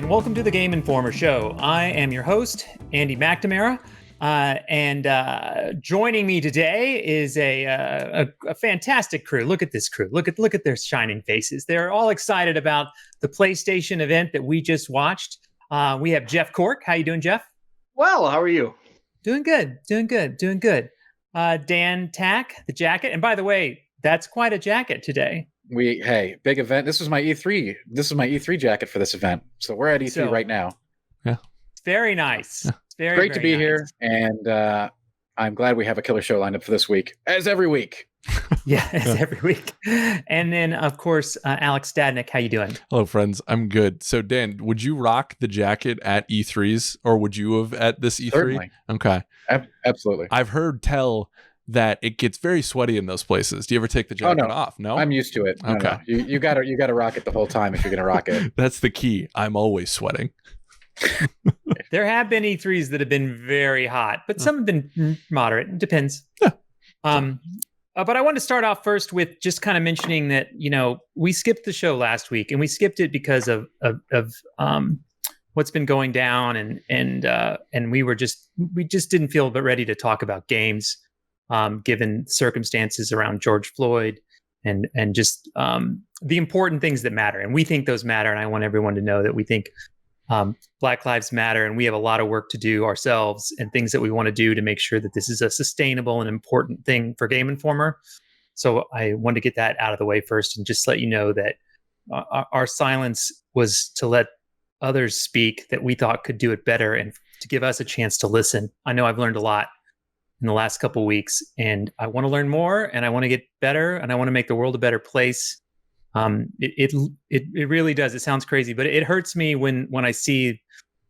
welcome to the Game Informer Show. I am your host, Andy McNamara, and joining me today is a fantastic crew. Look at this crew. Look at their shining faces. They're all excited about the PlayStation event that we just watched. We have Jeff Cork. How you doing, Jeff? Well, how are you? Doing good. Dan Tack, the jacket. And by the way, that's quite a jacket today. Big event. This was my E3. This is my E3 jacket for this event. So we're at E3 right now. Yeah. Very nice. Yeah. It's great to be here. And I'm glad we have a killer show lined up for this week, as every week. Every week. And then, of course, Alex Stadnik. How you doing? Hello, friends. I'm good. So, Dan, would you rock the jacket at E3s, or would you have at this E3? Certainly. Okay. Absolutely. I've heard tell that it gets very sweaty in those places. Do you ever take the jacket off? No? I'm used to it. Okay. No. You gotta rock it the whole time if you're gonna rock it. That's the key. I'm always sweating. There have been E3s that have been very hot, but some have been moderate. It depends. Yeah. But I wanted to start off first with just kind of mentioning that, we skipped the show last week, and we skipped it because of what's been going down, and we just didn't feel ready to talk about games, given circumstances around George Floyd and just the important things that matter. And we think those matter, and I want everyone to know that we think Black Lives Matter, and we have a lot of work to do ourselves and things that we want to do to make sure that this is a sustainable and important thing for Game Informer. So I wanted to get that out of the way first and just let you know that our silence was to let others speak that we thought could do it better and to give us a chance to listen. I know I've learned a lot in the last couple of weeks, and I want to learn more, and I want to get better, and I want to make the world a better place. It really does. It sounds crazy, but it hurts me when I see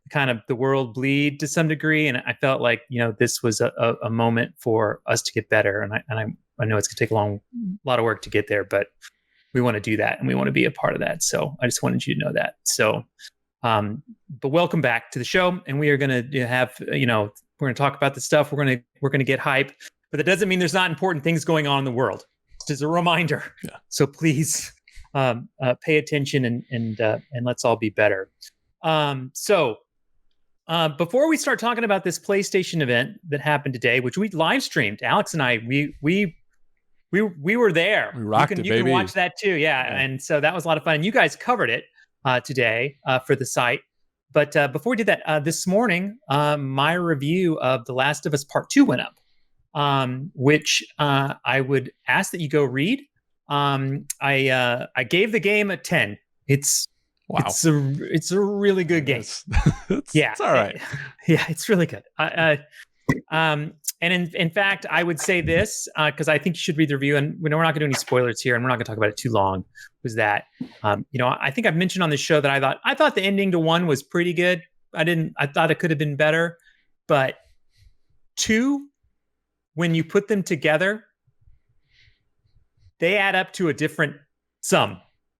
kind of the world bleed to some degree. And I felt like, this was a moment for us to get better. And I know it's gonna take a lot of work to get there, but we want to do that and we want to be a part of that. So I just wanted you to know that. So, but welcome back to the show, and we are going to have, we're going to talk about the stuff. We're going to get hype, but that doesn't mean there's not important things going on in the world. Just a reminder. Yeah. So please, pay attention and let's all be better. So before we start talking about this PlayStation event that happened today, which we live streamed, Alex and I, we were there. We rocked you it, baby. You can watch that too. Yeah. And so that was a lot of fun. And you guys covered it today for the site. But before we did that, this morning, my review of The Last of Us Part 2 went up, which I would ask that you go read. I gave the game a 10. It's a really good game. It's all right. Yeah, it's really good. And in fact, I would say this because I think you should read the review, and we're not going to do any spoilers here, and we're not going to talk about it too long. Was that I think I've mentioned on the show that I thought the ending to 1 was pretty good. I thought it could have been better, but 2, when you put them together, they add up to a different sum.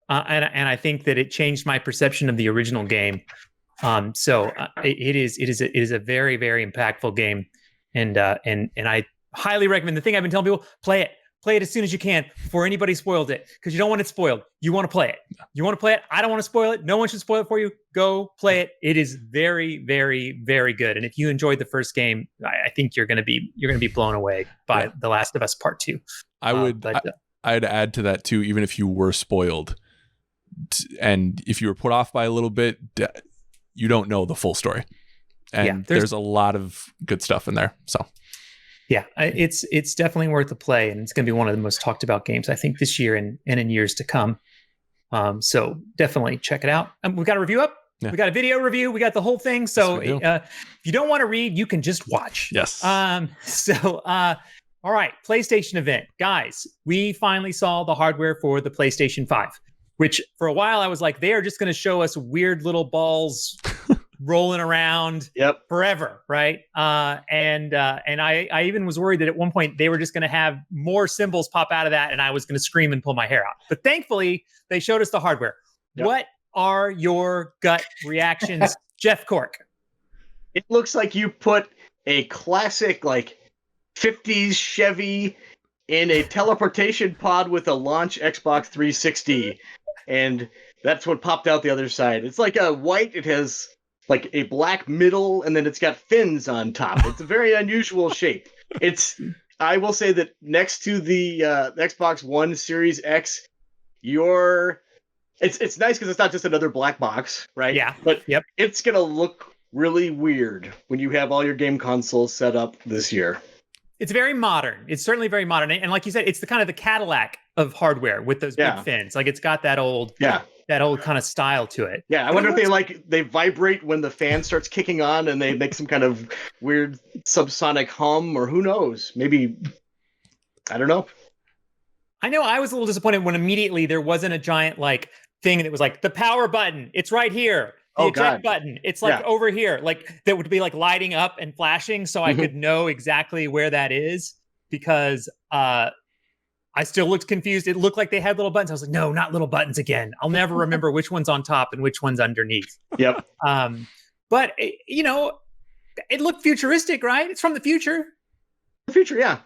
And I think that it changed my perception of the original game. So it is a very, very impactful game. And I highly recommend. The thing I've been telling people, play it as soon as you can before anybody spoils it, because you don't want it spoiled. You want to play it. You want to play it. I don't want to spoil it. No one should spoil it for you. Go play it. It is very, very, very good. And if you enjoyed the first game, I think you're going to be blown away by The Last of Us Part 2. I'd add to that too, even if you were spoiled, and if you were put off by a little bit, you don't know the full story. And there's a lot of good stuff in there. So yeah, it's definitely worth a play, and it's going to be one of the most talked about games, I think, this year and in years to come. So definitely check it out. We've got a review up. Yeah. We got a video review. We got the whole thing. So if you don't want to read, you can just watch. Yes. All right, PlayStation event. Guys, we finally saw the hardware for the PlayStation 5, which for a while I was like, they are just going to show us weird little balls rolling around forever, right? And I even was worried that at one point they were just going to have more symbols pop out of that, and I was going to scream and pull my hair out. But thankfully, they showed us the hardware. Yep. What are your gut reactions, Jeff Cork? It looks like you put a classic, 50s Chevy in a teleportation pod with a launch Xbox 360. And That's what popped out the other side. It's like a white. It has like a black middle, and then it's got fins on top. It's a very unusual shape. I will say that next to the Xbox One Series X, it's nice because it's not just another black box, right? Yeah. But Yep. It's gonna look really weird when you have all your game consoles set up this year. It's very modern. It's certainly very modern, and like you said, it's the kind of the Cadillac of hardware with those big fins. Like it's got that old kind of style to it. Yeah, I wonder if they vibrate when the fan starts kicking on and they make some kind of weird subsonic hum, or who knows? Maybe, I don't know. I know I was a little disappointed when immediately there wasn't a giant like thing that was like the power button. It's right here. The eject button. It's like over here. Like that would be like lighting up and flashing, so I could know exactly where that is, because I still looked confused. It looked like they had little buttons. I was like, no, not little buttons again. I'll never remember which one's on top and which one's underneath. Yep. But it looked futuristic, right? It's from the future. The future, yeah.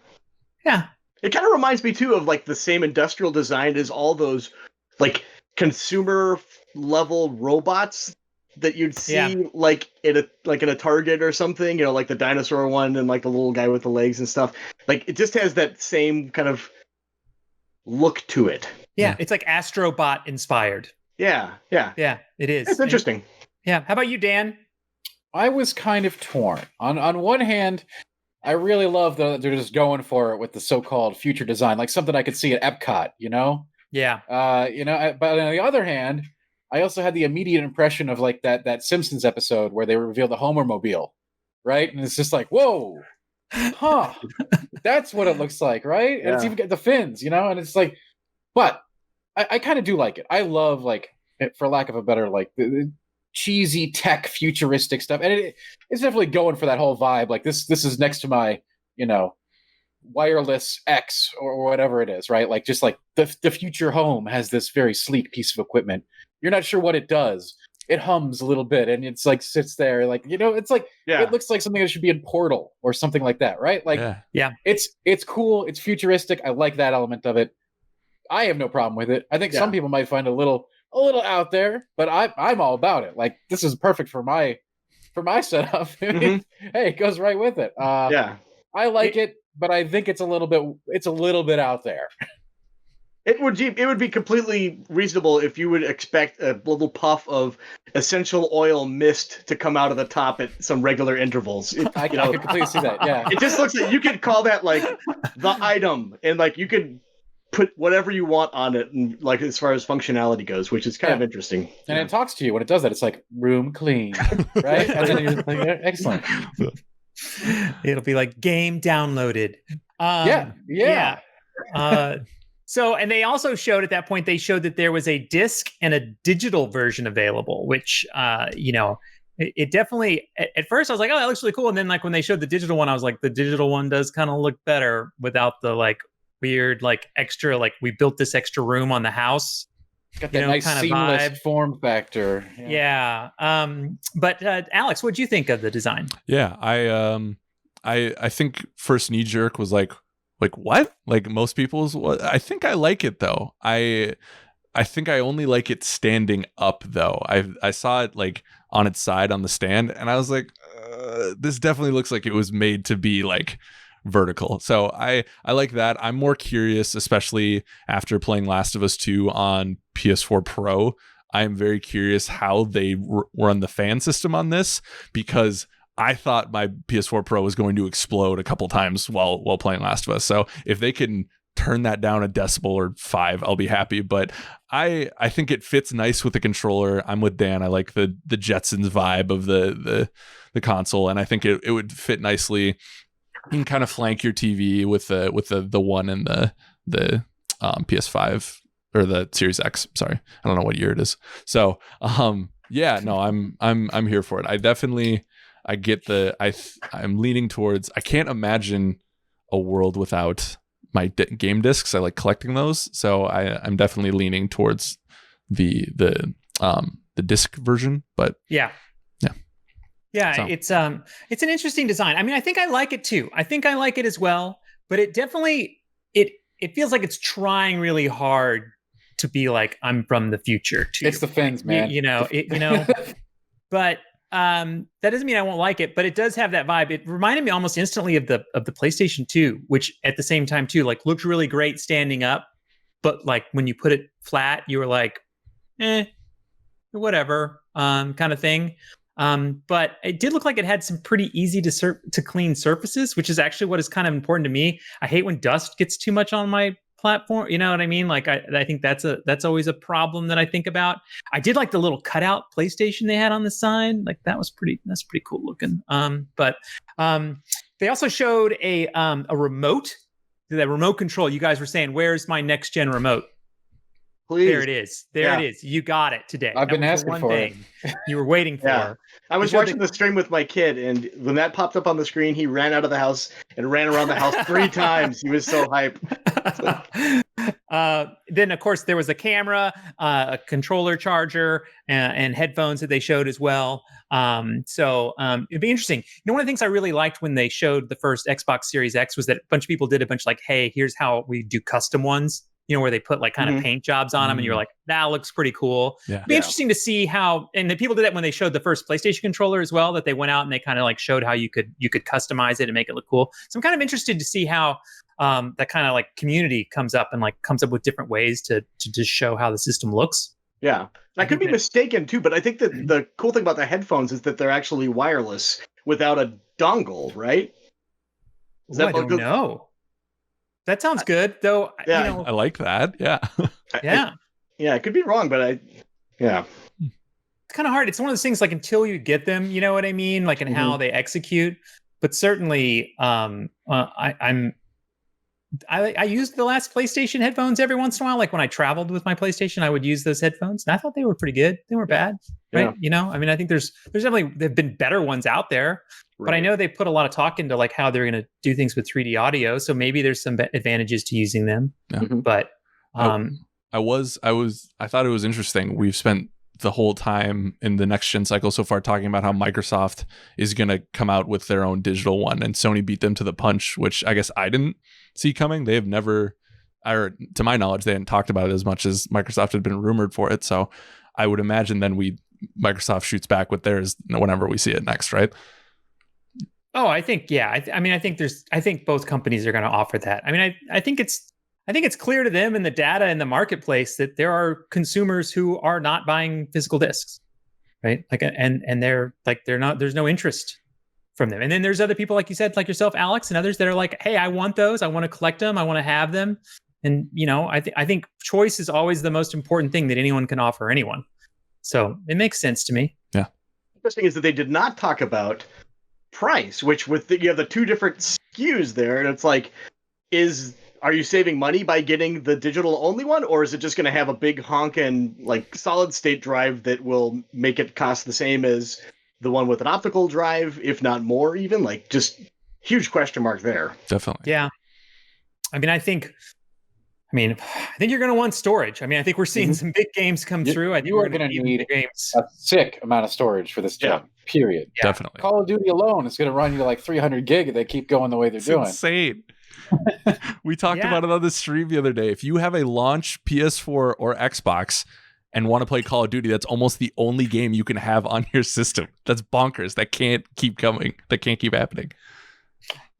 Yeah. It kind of reminds me too of like the same industrial design as all those like consumer level robots that you'd see like in a Target or something, like the dinosaur one and like the little guy with the legs and stuff. Like it just has that same kind of look to it. Yeah, it's like Astrobot inspired. Yeah, it is. It's interesting. How about you, Dan? I was kind of torn. On one hand, I really love that they're just going for it with the so-called future design, like something I could see at Epcot, Yeah. But on the other hand, I also had the immediate impression of like that Simpsons episode where they reveal the Homermobile, right? And it's just like, whoa, that's what it looks like, right? And it's even got the fins, and it's like, but I kind of do like it. I love, like, for lack of a better, like the cheesy tech futuristic stuff, and it's definitely going for that whole vibe. Like this is next to my, wireless X or whatever it is, right? Like just like the future home has this very sleek piece of equipment. You're not sure what it does. It hums a little bit and it's like sits there, like, it's like it looks like something that should be in Portal or something like that, right? Like it's cool, it's futuristic. I like that element of it. I have no problem with it. I think some people might find a little out there, but I'm all about it. Like this is perfect for my setup. Hey, it goes right with it. I like it, but I think it's a little bit out there. It would be completely reasonable if you would expect a little puff of essential oil mist to come out of the top at some regular intervals. I can completely see that. Yeah, it just looks like you could call that like the item, and like you could put whatever you want on it, and like as far as functionality goes, which is kind of interesting. And it talks to you when it does that. It's like room clean, right? And then you're like, excellent. It'll be like game downloaded. So, and they also showed at that point, they showed that there was a disc and a digital version available, which, it definitely, at first I was like, oh, that looks really cool. And then like when they showed the digital one, I was like, the digital one does kind of look better without the like weird, like extra, like we built this extra room on the house. Got that nice kind of seamless vibe. Form factor. Yeah. But Alex, what'd you think of the design? Yeah, I think first knee jerk was like what? Like most people's. I think I like it though. I think I only like it standing up though. I saw it like on its side on the stand, and I was like, this definitely looks like it was made to be like vertical. So I like that. I'm more curious, especially after playing Last of Us 2 on PS4 Pro. I'm very curious how they run the fan system on this, because I thought my PS4 Pro was going to explode a couple times while playing Last of Us. So if they can turn that down a decibel or 5, I'll be happy. But I think it fits nice with the controller. I'm with Dan. I like the Jetsons vibe of the console, and I think it would fit nicely. You can kind of flank your TV with the one and the PS5 or the Series X. Sorry, I don't know what year it is. So I'm here for it. I get I'm leaning towards, I can't imagine a world without my game discs. I like collecting those. So I'm definitely leaning towards the disc version, but yeah. So. It's an interesting design. I mean, I think I like it too. I think I like it as well, but it definitely, it feels like it's trying really hard to be like, I'm from the future. It's the fins, man. But that doesn't mean I won't like it, but it does have that vibe. It reminded me almost instantly of the PlayStation 2, which at the same time too, like looked really great standing up, but like when you put it flat, you were like, whatever, kind of thing. But it did look like it had some pretty easy to clean surfaces, which is actually what is kind of important to me. I hate when dust gets too much on my platform. You know what I mean? Like I think that's always a problem that I think about. I did like the little cutout PlayStation they had on the side. Like that's pretty cool looking. But they also showed a remote, that remote control. You guys were saying, where's my next gen remote? Please. There it is. There it is. You got it today. I've been asking for it. You were waiting for. I was watching the stream with my kid, and when that popped up on the screen, he ran out of the house and ran around the house 3 times. He was so hyped. Then, of course, there was a camera, a controller charger, and headphones that they showed as well. So it'd be interesting. One of the things I really liked when they showed the first Xbox Series X was that a bunch of people did a bunch like, hey, here's how we do custom ones. Where they put like kind of paint jobs on them, and you're like, that looks pretty cool. It'd be interesting to see how, and the people did that when they showed the first PlayStation controller as well, that they went out and they kind of like showed how you could customize it and make it look cool. So I'm kind of interested to see how that kind of like community comes up with different ways to just show how the system looks. Yeah. I could be mistaken too, but I think that the cool thing about the headphones is that they're actually wireless without a dongle, right? I don't know. That sounds good, though. Yeah, I like that. Yeah. Yeah, it could be wrong, but it's kind of hard. It's one of those things like until you get them, you know what I mean? Like in how they execute. But certainly, I used the last PlayStation headphones every once in a while. Like when I traveled with my PlayStation, I would use those headphones, and I thought they were pretty good. They weren't bad, right? Yeah. I mean, I think there's definitely there've been better ones out there. Right. But I know they put a lot of talk into like how they're going to do things with 3D audio, so maybe there's some advantages to using them. Yeah. But I thought it was interesting. We've spent the whole time in the next gen cycle so far talking about how Microsoft is going to come out with their own digital one, and Sony beat them to the punch, which I guess I didn't see coming. They have never, or to my knowledge, they hadn't talked about it as much as Microsoft had been rumored for it. So I would imagine then Microsoft shoots back with theirs whenever we see it next, right? Oh, I think, I think both companies are going to offer that. I mean, I think it's clear to them in the data in the marketplace that there are consumers who are not buying physical discs, right? Like, and they're not, there's no interest from them. And then there's other people, like you said, like yourself, Alex, and others that are like, hey, I want those. I want to collect them. I want to have them. And, I think choice is always the most important thing that anyone can offer anyone. So it makes sense to me. Yeah. Interesting is that they did not talk about price, which you have the 2 different SKUs there, and it's like, are you saving money by getting the digital only one, or is it just going to have a big honkin' like solid state drive that will make it cost the same as the one with an optical drive, if not more even? Like, just huge question mark there. Definitely. Yeah. I think you're going to want storage. I think we're seeing some big games come through. I think we're going to need a sick amount of storage for this job. Period. Yeah. Definitely. Call of Duty alone is going to run you like 300 gig if they keep going the way they're doing. Insane. We talked about it on the stream the other day. If you have a launch PS4 or Xbox and want to play Call of Duty, that's almost the only game you can have on your system. That's bonkers. That can't keep coming. That can't keep happening.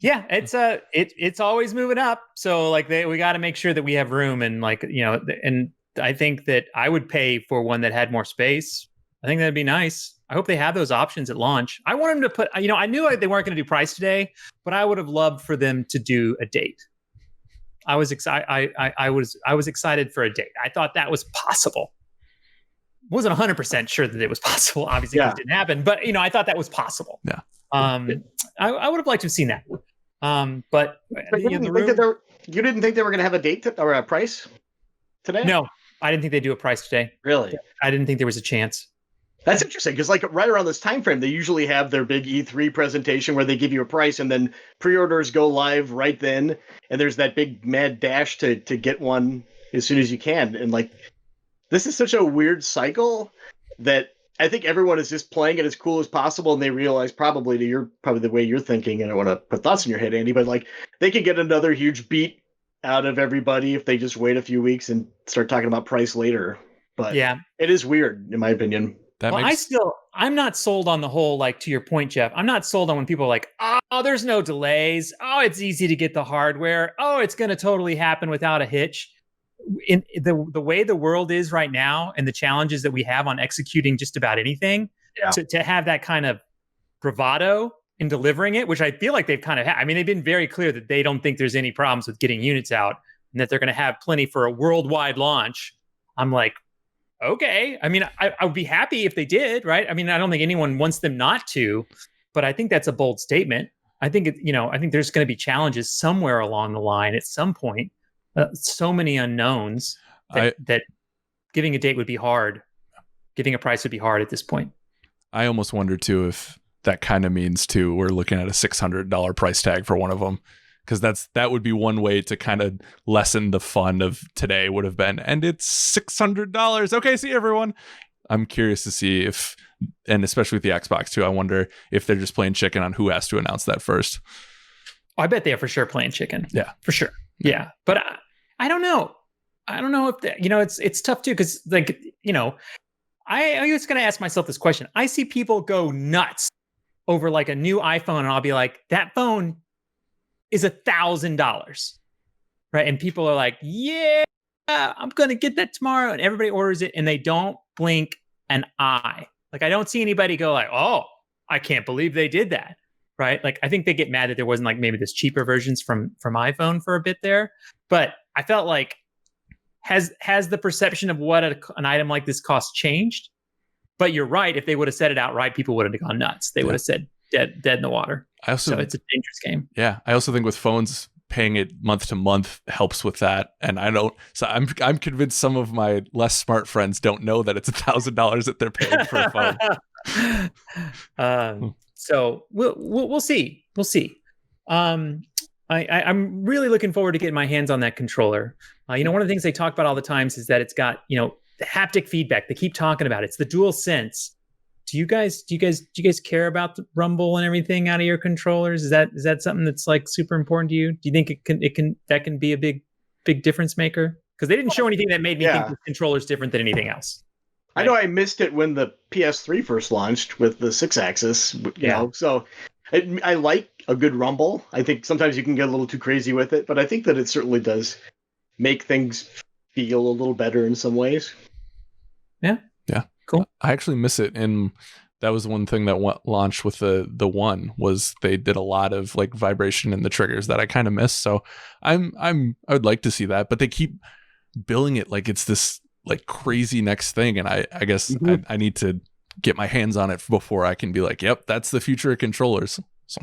Yeah, it's always moving up. So like we got to make sure that we have room, and and I think that I would pay for one that had more space. I think that'd be nice. I hope they have those options at launch. I want them to put, I knew they weren't going to do price today, but I would have loved for them to do a date. I was excited. I was excited for a date. I thought that was possible. Wasn't 100% sure that it was possible. Obviously, it didn't happen, but I thought that was possible. Yeah. I would have liked to have seen that. But you didn't think they were going to have a date or a price today? No, I didn't think they'd do a price today. Really? I didn't think there was a chance. That's interesting, because like right around this time frame, they usually have their big E3 presentation where they give you a price, and then pre-orders go live right then, and there's that big mad dash to get one as soon as you can. And like, this is such a weird cycle that I think everyone is just playing it as cool as possible, and they realize probably the way you're thinking, and I don't want to put thoughts in your head, Andy, but like they could get another huge beat out of everybody if they just wait a few weeks and start talking about price later. But yeah, it is weird in my opinion. I'm not sold on the whole, like, to your point, Jeff, I'm not sold on when people are like, oh, there's no delays. Oh, it's easy to get the hardware. Oh, it's going to totally happen without a hitch. In the way the world is right now and the challenges that we have on executing just about anything, to have that kind of bravado in delivering it, which I feel like they've kind of had. I mean, they've been very clear that they don't think there's any problems with getting units out and that they're going to have plenty for a worldwide launch. I'm like, okay. I mean, I would be happy if they did, right? I mean, I don't think anyone wants them not to, but I think that's a bold statement. I think I think there's going to be challenges somewhere along the line at some point. So many unknowns that giving a date would be hard. Giving a price would be hard at this point. I almost wonder too if that kind of means too we're looking at a $600 price tag for one of them, because that would be one way to kind of lessen the fun of today would have been, and it's $600. Okay, see everyone. I'm curious to see if, and especially with the Xbox too, I wonder if they're just playing chicken on who has to announce that first. I bet they are for sure playing chicken. Yeah, for sure. Yeah, but I don't know. I don't know if that, it's tough too, because like, I was going to ask myself this question. I see people go nuts over like a new iPhone, and I'll be like, that phone is $1,000, right? And people are like, yeah, I'm going to get that tomorrow. And everybody orders it and they don't blink an eye. Like, I don't see anybody go like, oh, I can't believe they did that. Right. Like, I think they get mad that there wasn't like maybe this cheaper versions from iPhone for a bit there. But I felt like, has the perception of what an item like this costs changed? But you're right. If they would have said it outright, people would have gone nuts. They would have said dead in the water. So it's a dangerous game. Yeah. I also think with phones, paying it month to month helps with that. And I'm convinced some of my less smart friends don't know that it's $1,000 that they're paying for a phone. So we'll see. We'll see. I'm really looking forward to getting my hands on that controller. One of the things they talk about all the times is that it's got, the haptic feedback. They keep talking about it. It's the dual sense. Do you guys care about the rumble and everything out of your controllers? Is that something that's like super important to you? Do you think that can be a big difference maker? Because they didn't show anything that made me think the controller's different than anything else. Right? I know I missed it when the PS3 first launched with the 6-axis, you know, so I like a good rumble. I think sometimes you can get a little too crazy with it, but I think that it certainly does make things feel a little better in some ways. Yeah. Cool. I actually miss it, and that was one thing that launched with the one was they did a lot of like vibration in the triggers that I kind of missed. So I would like to see that, but they keep billing it like it's this like crazy next thing, and I guess I need to get my hands on it before I can be like, yep, that's the future of controllers. So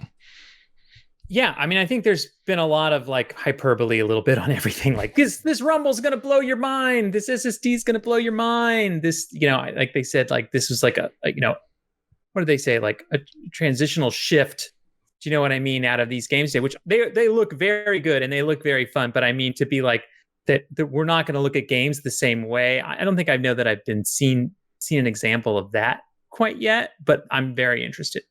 yeah, I mean, I think there's been a lot of like hyperbole a little bit on everything. Like this rumble's going to blow your mind. This SSD is going to blow your mind. This, like they said, like this was like a what did they say? Like a transitional shift. Do you know what I mean? Out of these games today, which they look very good and they look very fun. But I mean, to be like that we're not going to look at games the same way. I don't think I know that I've been seen an example of that quite yet, but I'm very interested.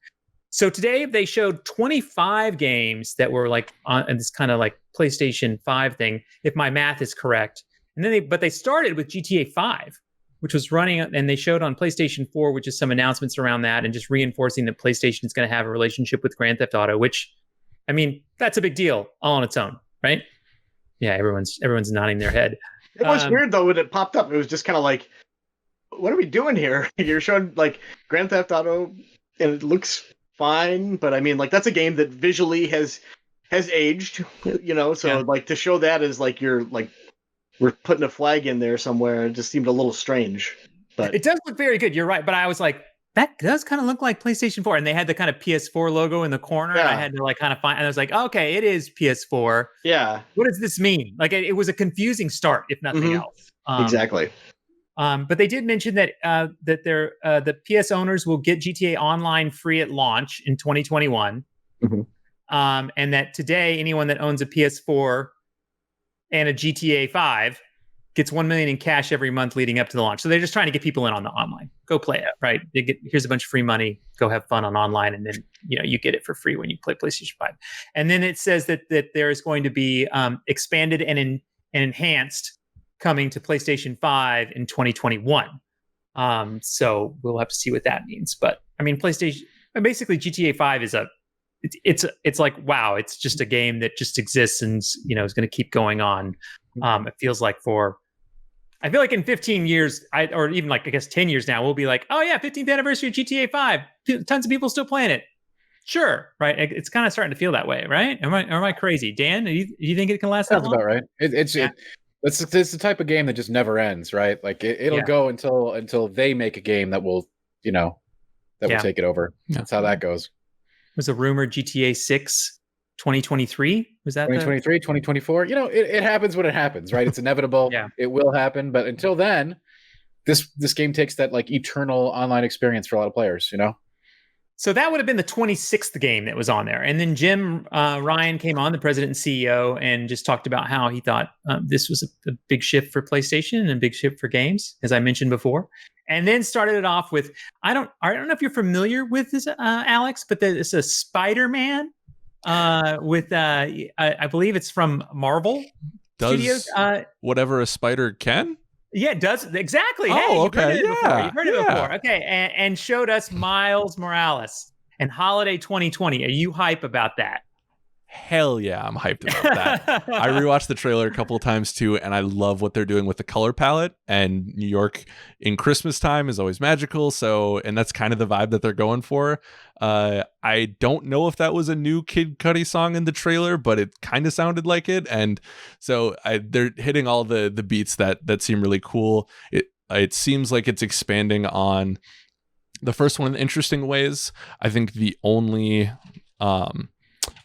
So today they showed 25 games that were like on this kind of like PlayStation 5 thing, if my math is correct. And then they started with GTA 5, which was running, and they showed on PlayStation 4, which is some announcements around that and just reinforcing that PlayStation is going to have a relationship with Grand Theft Auto, which, I mean, that's a big deal all on its own, right? Yeah, everyone's nodding their head. It was weird though when it popped up. It was just kind of like, what are we doing here? You're showing like Grand Theft Auto, and it looks fine, but I mean, like that's a game that visually has aged, so like to show that as like you're like we're putting a flag in there somewhere, it just seemed a little strange. But it does look very good. You're right, but I was like, that does kind of look like PlayStation 4, and they had the kind of PS4 logo in the corner. And I had to like kind of find, and I was like, okay, it is PS4. Yeah. What does this mean? Like it was a confusing start, if nothing else. Exactly. But they did mention that the PS owners will get GTA Online free at launch in 2021, and that today anyone that owns a PS4 and a GTA 5 gets 1 million in cash every month leading up to the launch. So they're just trying to get people in on the online. Go play it, right? Here's a bunch of free money. Go have fun on online, and then you get it for free when you play PlayStation 5. And then it says that there is going to be expanded and enhanced coming to PlayStation 5 in 2021. So we'll have to see what that means. But I mean, basically GTA 5 is it's like, wow, it's just a game that just exists and is going to keep going on. It feels like I feel like in 15 years, or even like, I guess 10 years now, we'll be like, oh yeah, 15th anniversary of GTA 5. Tons of people still playing it. Sure, right? It's kind of starting to feel that way, right? Am I crazy, Dan? Do you think it can last that long? That's about right. It's the type of game that just never ends, right? Like it'll go until they make a game that will, will take it over. That's how that goes. Was a rumor GTA 6 2023? Was that 2023, 2024? It happens when it happens, right? It's inevitable. It will happen. But until then, this game takes that like eternal online experience for a lot of players, So that would have been the 26th game that was on there. And then Jim Ryan came on, the president and CEO, and just talked about how he thought this was a big shift for PlayStation and a big shift for games, as I mentioned before. And then started it off with, I don't know if you're familiar with this, Alex, but it's a Spider-Man with, I believe it's from Marvel Studios. Whatever a spider can? Yeah, it does. Exactly. Oh, okay. You've heard it before. Okay. And showed us Miles Morales and Holiday 2020. Are you hype about that? Hell yeah, I'm hyped about that. I rewatched the trailer a couple of times too, and I love what they're doing with the color palette. And New York in Christmas time is always magical, and that's kind of the vibe that they're going for. I don't know if that was a new Kid Cudi song in the trailer, but it kind of sounded like it. And so they're hitting all the beats that seem really cool. It seems like it's expanding on the first one in interesting ways. I think the only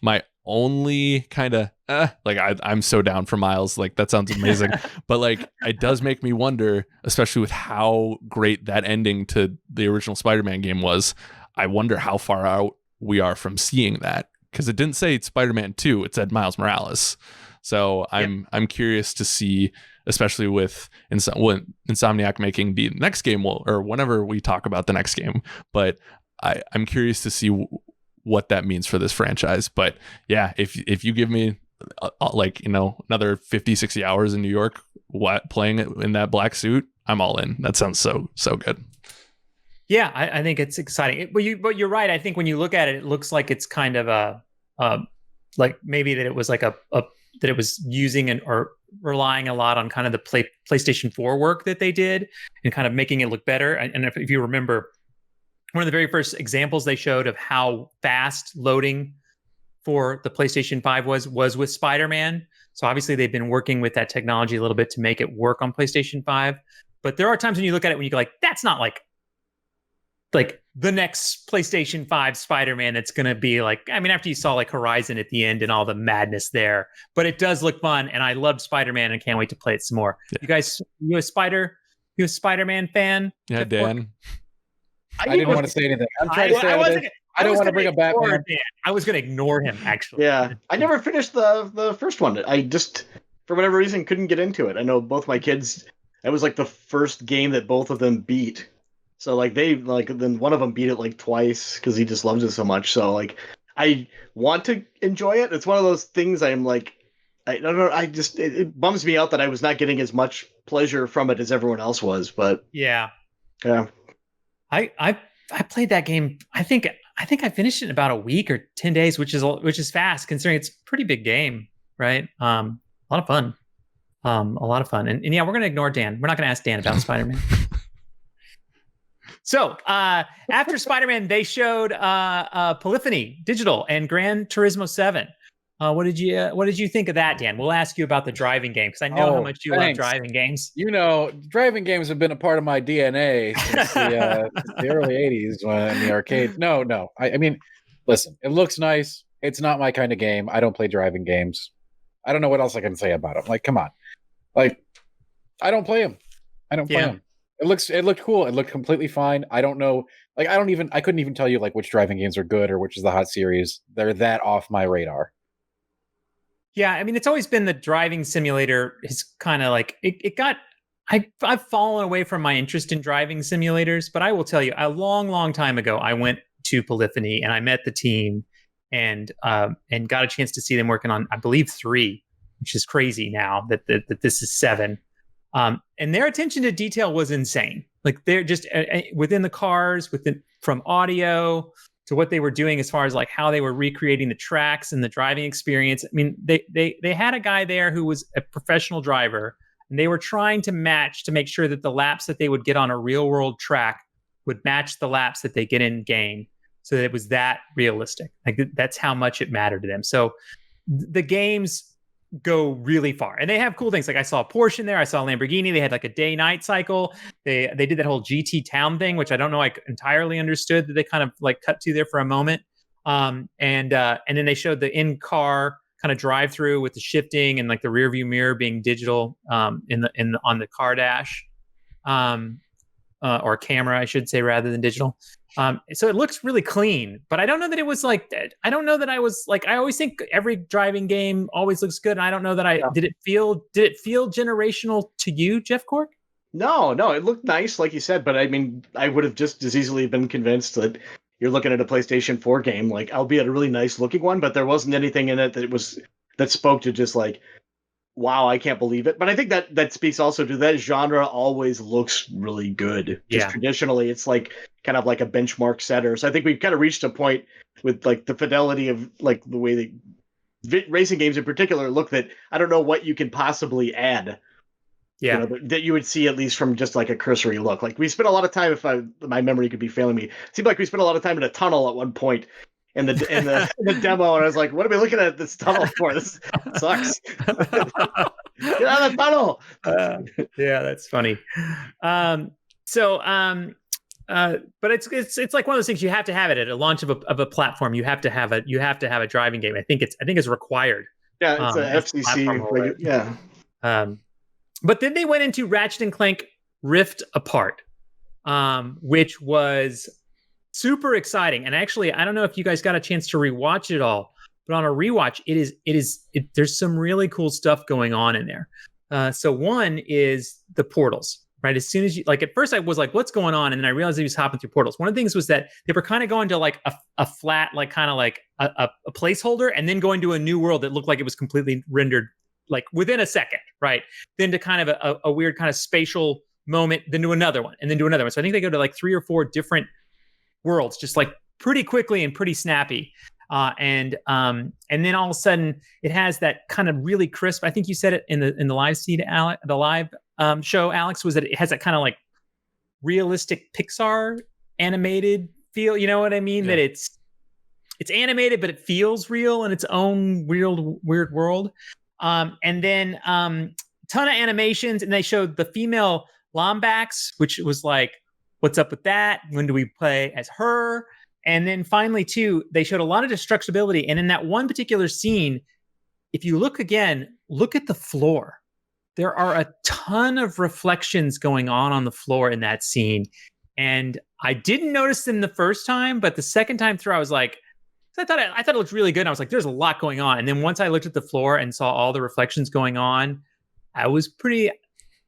my only kind of I'm so down for Miles, like that sounds amazing. But like it does make me wonder, especially with how great that ending to the original Spider-Man game was. I wonder how far out we are from seeing that, because it didn't say Spider-Man 2, it said Miles Morales. So I'm curious to see, especially with Insomniac making the next game, or whenever we talk about the next game, but I'm curious to see what that means for this franchise. But yeah, if you give me another 50-60 hours in New York playing it in that black suit, I'm all in. That sounds so good. Yeah, I think it's exciting. But you're right. I think when you look at it, it looks like it's kind of like maybe that it was like that it was using or relying a lot on kind of the PlayStation 4 work that they did and kind of making it look better. And if you remember, one of the very first examples they showed of how fast loading for the PlayStation 5 was with Spider-Man. So obviously they've been working with that technology a little bit to make it work on PlayStation 5. But there are times when you look at it when you go like, that's not like the next PlayStation 5 Spider-Man that's going to be like, I mean, after you saw like Horizon at the end and all the madness there, but it does look fun. And I loved Spider-Man and can't wait to play it some more. Yeah. You guys, you a Spider-Man fan? Yeah, Dan. I didn't want to say anything. I'm trying to say I don't want to bring a Batman. I was going to ignore him, actually. Yeah, I never finished the first one. I just, for whatever reason, couldn't get into it. I know both my kids, that was like the first game that both of them beat. So like then one of them beat it like twice because he just loves it so much. So like I want to enjoy it. It's one of those things I'm like, I don't know. It bums me out that I was not getting as much pleasure from it as everyone else was. But yeah. I played that game. I think I finished it in about a week or 10 days, which is fast considering it's a pretty big game, right? A lot of fun. And yeah, we're gonna ignore Dan. We're not gonna ask Dan about Spider-Man. So after Spider-Man, they showed Polyphony Digital and Gran Turismo 7. What did you think of that, Dan? We'll ask you about the driving game because I know how much you love driving games. Driving games have been a part of my DNA since the early 80s when in the arcade. No. I mean, listen, it looks nice. It's not my kind of game. I don't play driving games. I don't know what else I can say about them. Like, come on. Like, I don't play them. I don't play them. It looked cool. It looked completely fine. I don't know. Like, I couldn't even tell you like which driving games are good or which is the hot series. They're that off my radar. Yeah, I mean, it's always been the driving simulator is kind of like it got. I've fallen away from my interest in driving simulators, but I will tell you, a long time ago, I went to Polyphony and I met the team and got a chance to see them working on, I believe, 3, which is crazy now that this is 7. And their attention to detail was insane. Like they're just within the cars, from audio to what they were doing as far as like how they were recreating the tracks and the driving experience. I mean, they had a guy there who was a professional driver, and they were trying to make sure that the laps that they would get on a real world track would match the laps that they get in game, so that it was that realistic. Like that's how much it mattered to them. So the games go really far, and they have cool things. Like I saw a Porsche in there, I saw a Lamborghini. They had like a day-night cycle. They did that whole GT town thing, which I don't know I entirely understood, that they kind of like cut to there for a moment. And then they showed the in-car kind of drive through with the shifting and like the rear view mirror being digital on the car dash, or camera, I should say, rather than digital. So it looks really clean, but I don't know that it was like that. I don't know that I was like, I always think every driving game always looks good. And I don't know that did it feel generational to you, Jeff Cork? No, it looked nice, like you said, but I mean, I would have just as easily been convinced that you're looking at a PlayStation 4 game, like, albeit a really nice looking one, but there wasn't anything in it that spoke to just like, wow, I can't believe it. But I think that speaks also to that genre always looks really good. Just traditionally, it's like kind of like a benchmark setter. So I think we've kind of reached a point with like the fidelity of like the way that racing games in particular look, that I don't know what you can possibly add. Yeah, you know, that you would see at least from just like a cursory look. Like we spent a lot of time, if my memory could be failing me, it seemed like we spent a lot of time in a tunnel at one point in the demo, and I was like, "What are we looking at this tunnel for? This sucks." Get out of the tunnel. Yeah, that's funny. But it's like one of those things, you have to have it at a launch of a platform. You have to have a driving game. I think it's required. Yeah, it's an FCC. Yeah. But then they went into Ratchet and Clank Rift Apart, which was super exciting. And actually, I don't know if you guys got a chance to rewatch it all, but on a rewatch, there's some really cool stuff going on in there. So one is the portals, right? As soon as you, like, at first I was like, what's going on? And then I realized he was hopping through portals. One of the things was that they were kind of going to like a flat, like kind of like a placeholder, and then going to a new world that looked like it was completely rendered like within a second, right? Then to kind of a weird kind of spatial moment, then to another one, and then to another one. So I think they go to like 3 or 4 different worlds, just like pretty quickly and pretty snappy. And then all of a sudden it has that kind of really crisp, I think you said it in the live feed, the live show, Alex, was that it has that kind of like realistic Pixar animated feel. You know what I mean? Yeah. That it's animated, but it feels real in its own weird world. And then ton of animations, and they showed the female Lombax, which was like, what's up with that? When do we play as her? And then finally, too, they showed a lot of destructibility. And in that one particular scene, if you look again, look at the floor. There are a ton of reflections going on the floor in that scene. And I didn't notice them the first time, but the second time through, I was like, I thought it looked really good. And I was like, there's a lot going on. And then once I looked at the floor and saw all the reflections going on, I was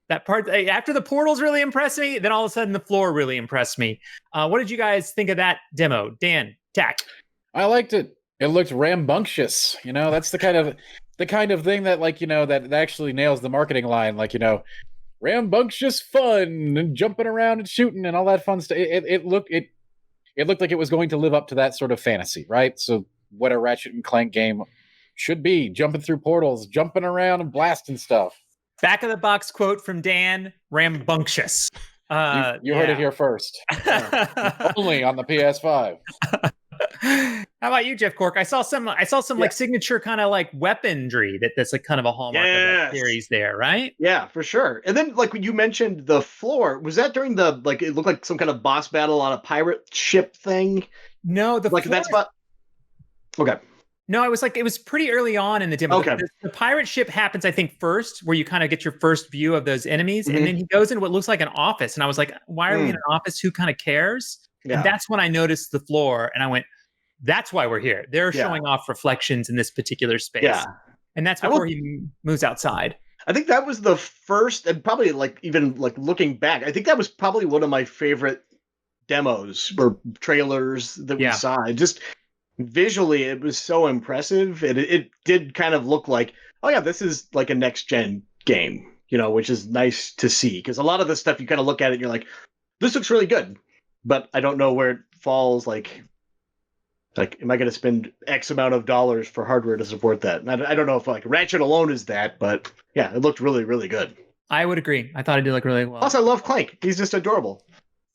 that part, after the portals really impressed me, then all of a sudden the floor really impressed me. What did you guys think of that demo? Dan, Tack? I liked it. It looked rambunctious. You know, that's the kind of thing that, like, you know, that actually nails the marketing line. Like, you know, rambunctious fun and jumping around and shooting and all that fun stuff. It looked like it was going to live up to that sort of fantasy, right? So what a Ratchet and Clank game should be: jumping through portals, jumping around and blasting stuff. Back of the box quote from Dan: rambunctious. You heard it here first. Only on the PS5. How about you, Jeff Cork? I saw some like signature kind of like weaponry that's like kind of a hallmark of that series there, right? Yeah, for sure. And then like when you mentioned the floor, was that during the, like, it looked like some kind of boss battle on a pirate ship thing? No, the like floor, that spot. Okay. No, it was pretty early on in the demo. Okay. The pirate ship happens, I think, first, where you kind of get your first view of those enemies. Mm-hmm. And then he goes into what looks like an office. And I was like, why are we in an office? Who kind of cares? Yeah. And that's when I noticed the floor. And I went, that's why we're here. They're showing off reflections in this particular space. Yeah. And that's before he moves outside. I think that was the first, and probably like even like looking back, I think that was probably one of my favorite demos or trailers that we saw. It just visually, it was so impressive. It did kind of look like, oh yeah, this is like a next gen game, which is nice to see, because a lot of the stuff you kind of look at it and you're like, this looks really good, but I don't know where it falls. Like, am I going to spend X amount of dollars for hardware to support that? And I don't know if like Ratchet alone is that, but yeah, it looked really, really good. I would agree. I thought it did look really well. Plus, I love Clank. He's just adorable.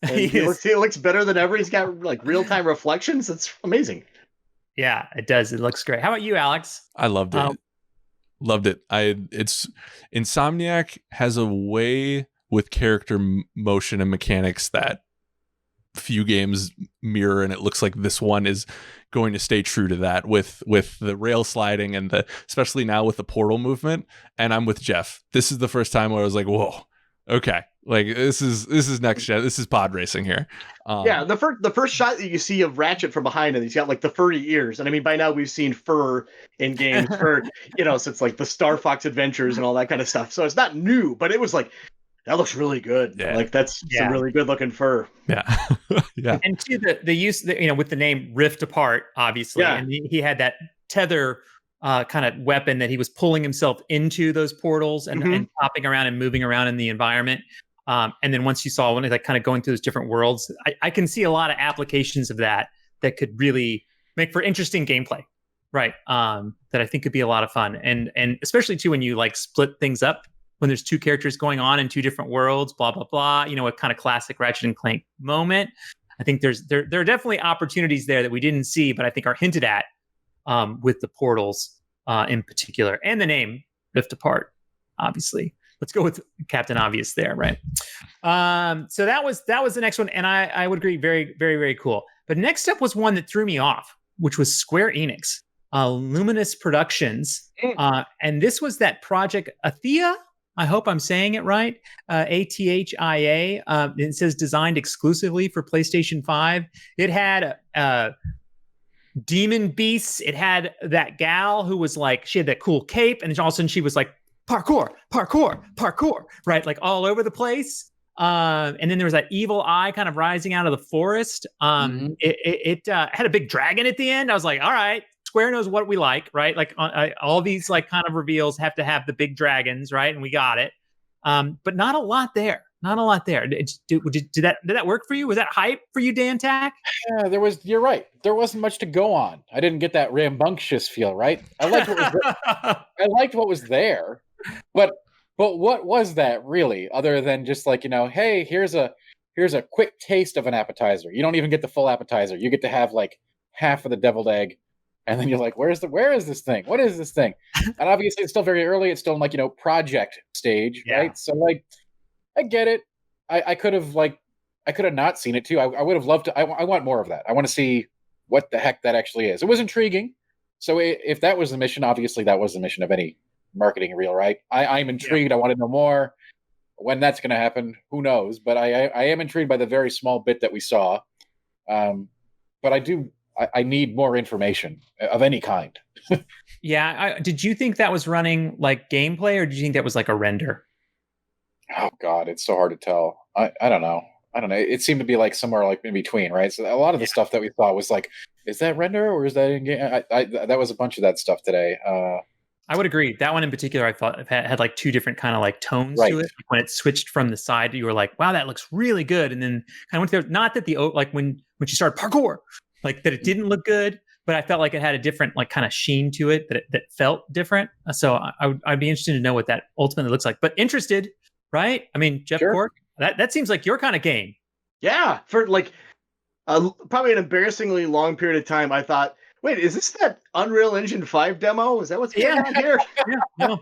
He looks better than ever. He's got like real-time reflections. It's amazing. Yeah, it does. It looks great. How about you, Alex? I loved it. Loved it. It's Insomniac has a way with character motion and mechanics that few games mirror, and it looks like this one is going to stay true to that with the rail sliding and especially now with the portal movement. And I'm with Jeff. This is the first time where I was like, whoa, okay, like this is next gen. This is pod racing here. The first shot that you see of Ratchet from behind, and he's got like the furry ears. And I mean, by now we've seen fur in games for since like the Star Fox Adventures and all that kind of stuff. So it's not new, but it was like, that looks really good. Yeah. Like that's some really good looking fur. Yeah. Yeah. And to the use, with the name Rift Apart, obviously. Yeah. And he had that tether kind of weapon that he was pulling himself into those portals and popping around and moving around in the environment. And then once you saw one, like kind of going through those different worlds, I can see a lot of applications of that could really make for interesting gameplay. Right. That I think could be a lot of fun. And especially too, when you like split things up, when there's two characters going on in two different worlds, blah, blah, blah, a kind of classic Ratchet and Clank moment. I think there are definitely opportunities there that we didn't see, but I think are hinted at with the portals in particular, and the name Rift Apart, obviously. Let's go with Captain Obvious there, right? So that was the next one, and I would agree, very, very, very cool. But next up was one that threw me off, which was Square Enix, Luminous Productions, and this was that project Athia. I hope I'm saying it right. Athia. It says designed exclusively for PlayStation 5. It had demon beasts. It had that gal who was like, she had that cool cape, and all of a sudden she was like, parkour, right? Like all over the place. And then there was that evil eye kind of rising out of the forest. It had a big dragon at the end. I was like, all right, Square knows what we like, right? Like all these like kind of reveals have to have the big dragons, right? And we got it. But not a lot there. Did that work for you? Was that hype for you, Dan Tack? Yeah, you're right. There wasn't much to go on. I didn't get that rambunctious feel, right? I liked what was there. But what was that really, other than just like, hey, here's a quick taste of an appetizer. You don't even get the full appetizer. You get to have like half of the deviled egg. And then you're like, where is this thing? What is this thing? And obviously it's still very early. It's still in like, project stage, right? So like, I get it. I could have not seen it too. I would have loved to. I want more of that. I want to see what the heck that actually is. It was intriguing. So if that was the mission, obviously that was the mission of any marketing reel, right? I'm intrigued. I want to know more. When that's going to happen, who knows? But I am intrigued by the very small bit that we saw. But I need more information of any kind. Yeah. Did you think that was running like gameplay, or did you think that was like a render? Oh God, it's so hard to tell. I don't know. It seemed to be like somewhere like in between, right? So a lot of the stuff that we saw was like, is that render or is that in game? That was a bunch of that stuff today. I would agree. That one in particular, I thought had like two different kind of like tones to it. When it switched from the side, you were like, wow, that looks really good. And then kind of went there. Not that when she started parkour, like that it didn't look good, but I felt like it had a different like kind of sheen to it that felt different. So I'd be interested to know what that ultimately looks like. But interested, right? I mean, Jeff Cork, that seems like your kind of game. Yeah, for like probably an embarrassingly long period of time, I thought, wait, is this that Unreal Engine 5 demo? Is that what's going on here? Yeah, no.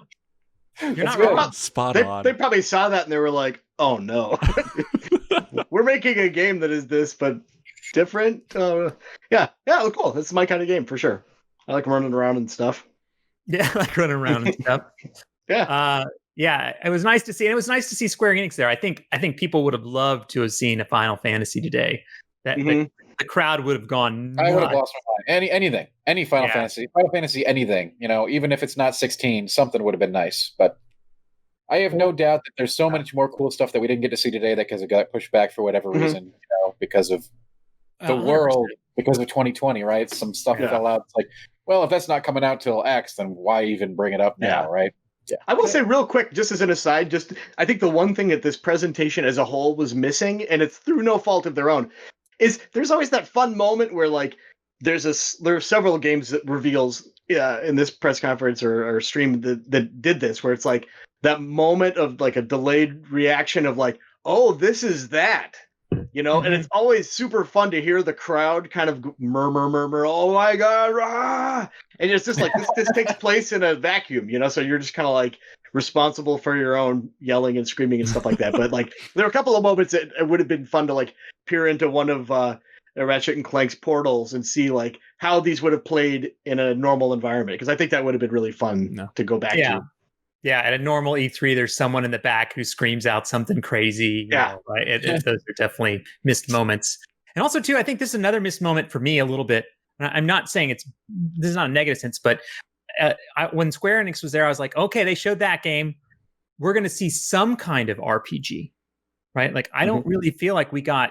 You're not wrong. Spot on. They probably saw that and they were like, oh no. We're making a game that is this, but different. Yeah, cool. That's my kind of game for sure. I like running around and stuff. Yeah, I like running around and stuff. Yeah. Yeah, it was nice to see. And it was nice to see Square Enix there. I think people would have loved to have seen a Final Fantasy today that the crowd would have gone nuts. I would have lost my mind. Anything, any Final Fantasy, anything. Even if it's not 16, something would have been nice. But I have no doubt that there's so much more cool stuff that we didn't get to see today that because it got pushed back for whatever reason, because of the world, because of 2020, right? Some stuff fell out. It's like, well, if that's not coming out till X, then why even bring it up now, right? Yeah. I will say real quick, just as an aside, I think the one thing that this presentation as a whole was missing, and it's through no fault of their own, is there's always that fun moment where like there are several games that reveals in this press conference or stream that did this, where it's like that moment of like a delayed reaction of like, oh, this is that. And it's always super fun to hear the crowd kind of murmur, oh my God, rah! And it's just like, this takes place in a vacuum, so you're just kind of like responsible for your own yelling and screaming and stuff like that. But like, there are a couple of moments that it would have been fun to like peer into one of Ratchet and Clank's portals and see like how these would have played in a normal environment. Because I think that would have been really fun to go back to. Yeah, at a normal E3, there's someone in the back who screams out something crazy. Right? Those are definitely missed moments. And also, too, I think this is another missed moment for me a little bit. I'm not saying this is not a negative sense, but when Square Enix was there, I was like, okay, they showed that game. We're going to see some kind of RPG, right? Like, I don't really feel like we got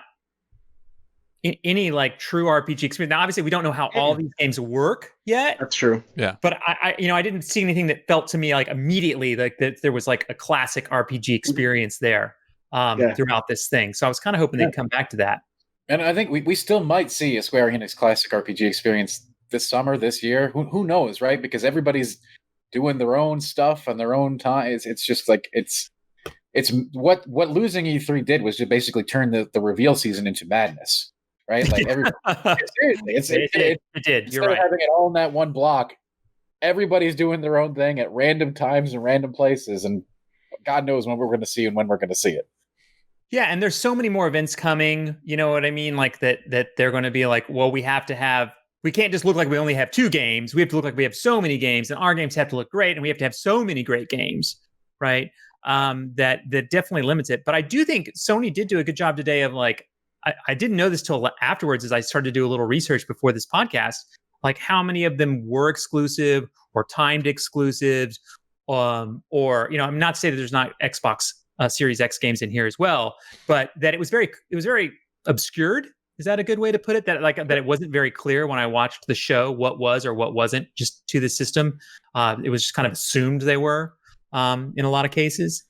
any like true RPG experience. Now, obviously, we don't know how all these games work yet. That's true. Yeah. But I didn't see anything that felt to me like immediately like that there was like a classic RPG experience there throughout this thing. So I was kind of hoping they'd come back to that. And I think we still might see a Square Enix classic RPG experience this summer, this year. Who knows, right? Because everybody's doing their own stuff on their own time. It's just like it's what losing E3 did was to basically turn the reveal season into madness. Right, like seriously, it did. You're right. Having it all in that one block, everybody's doing their own thing at random times and random places, and God knows when we're going to see and when we're going to see it. Yeah, and there's so many more events coming. You know what I mean? Like that they're going to be like, well, we can't just look like we only have 2 games. We have to look like we have so many games, and our games have to look great, and we have to have so many great games, right? That definitely limits it. But I do think Sony did do a good job today of like. I didn't know this till afterwards as I started to do a little research before this podcast, like how many of them were exclusive or timed exclusives, or, I'm not saying that there's not Xbox Series X games in here as well, but that it was very obscured. Is that a good way to put it? That it wasn't very clear when I watched the show what was or what wasn't just to the system. It was just kind of assumed they were in a lot of cases.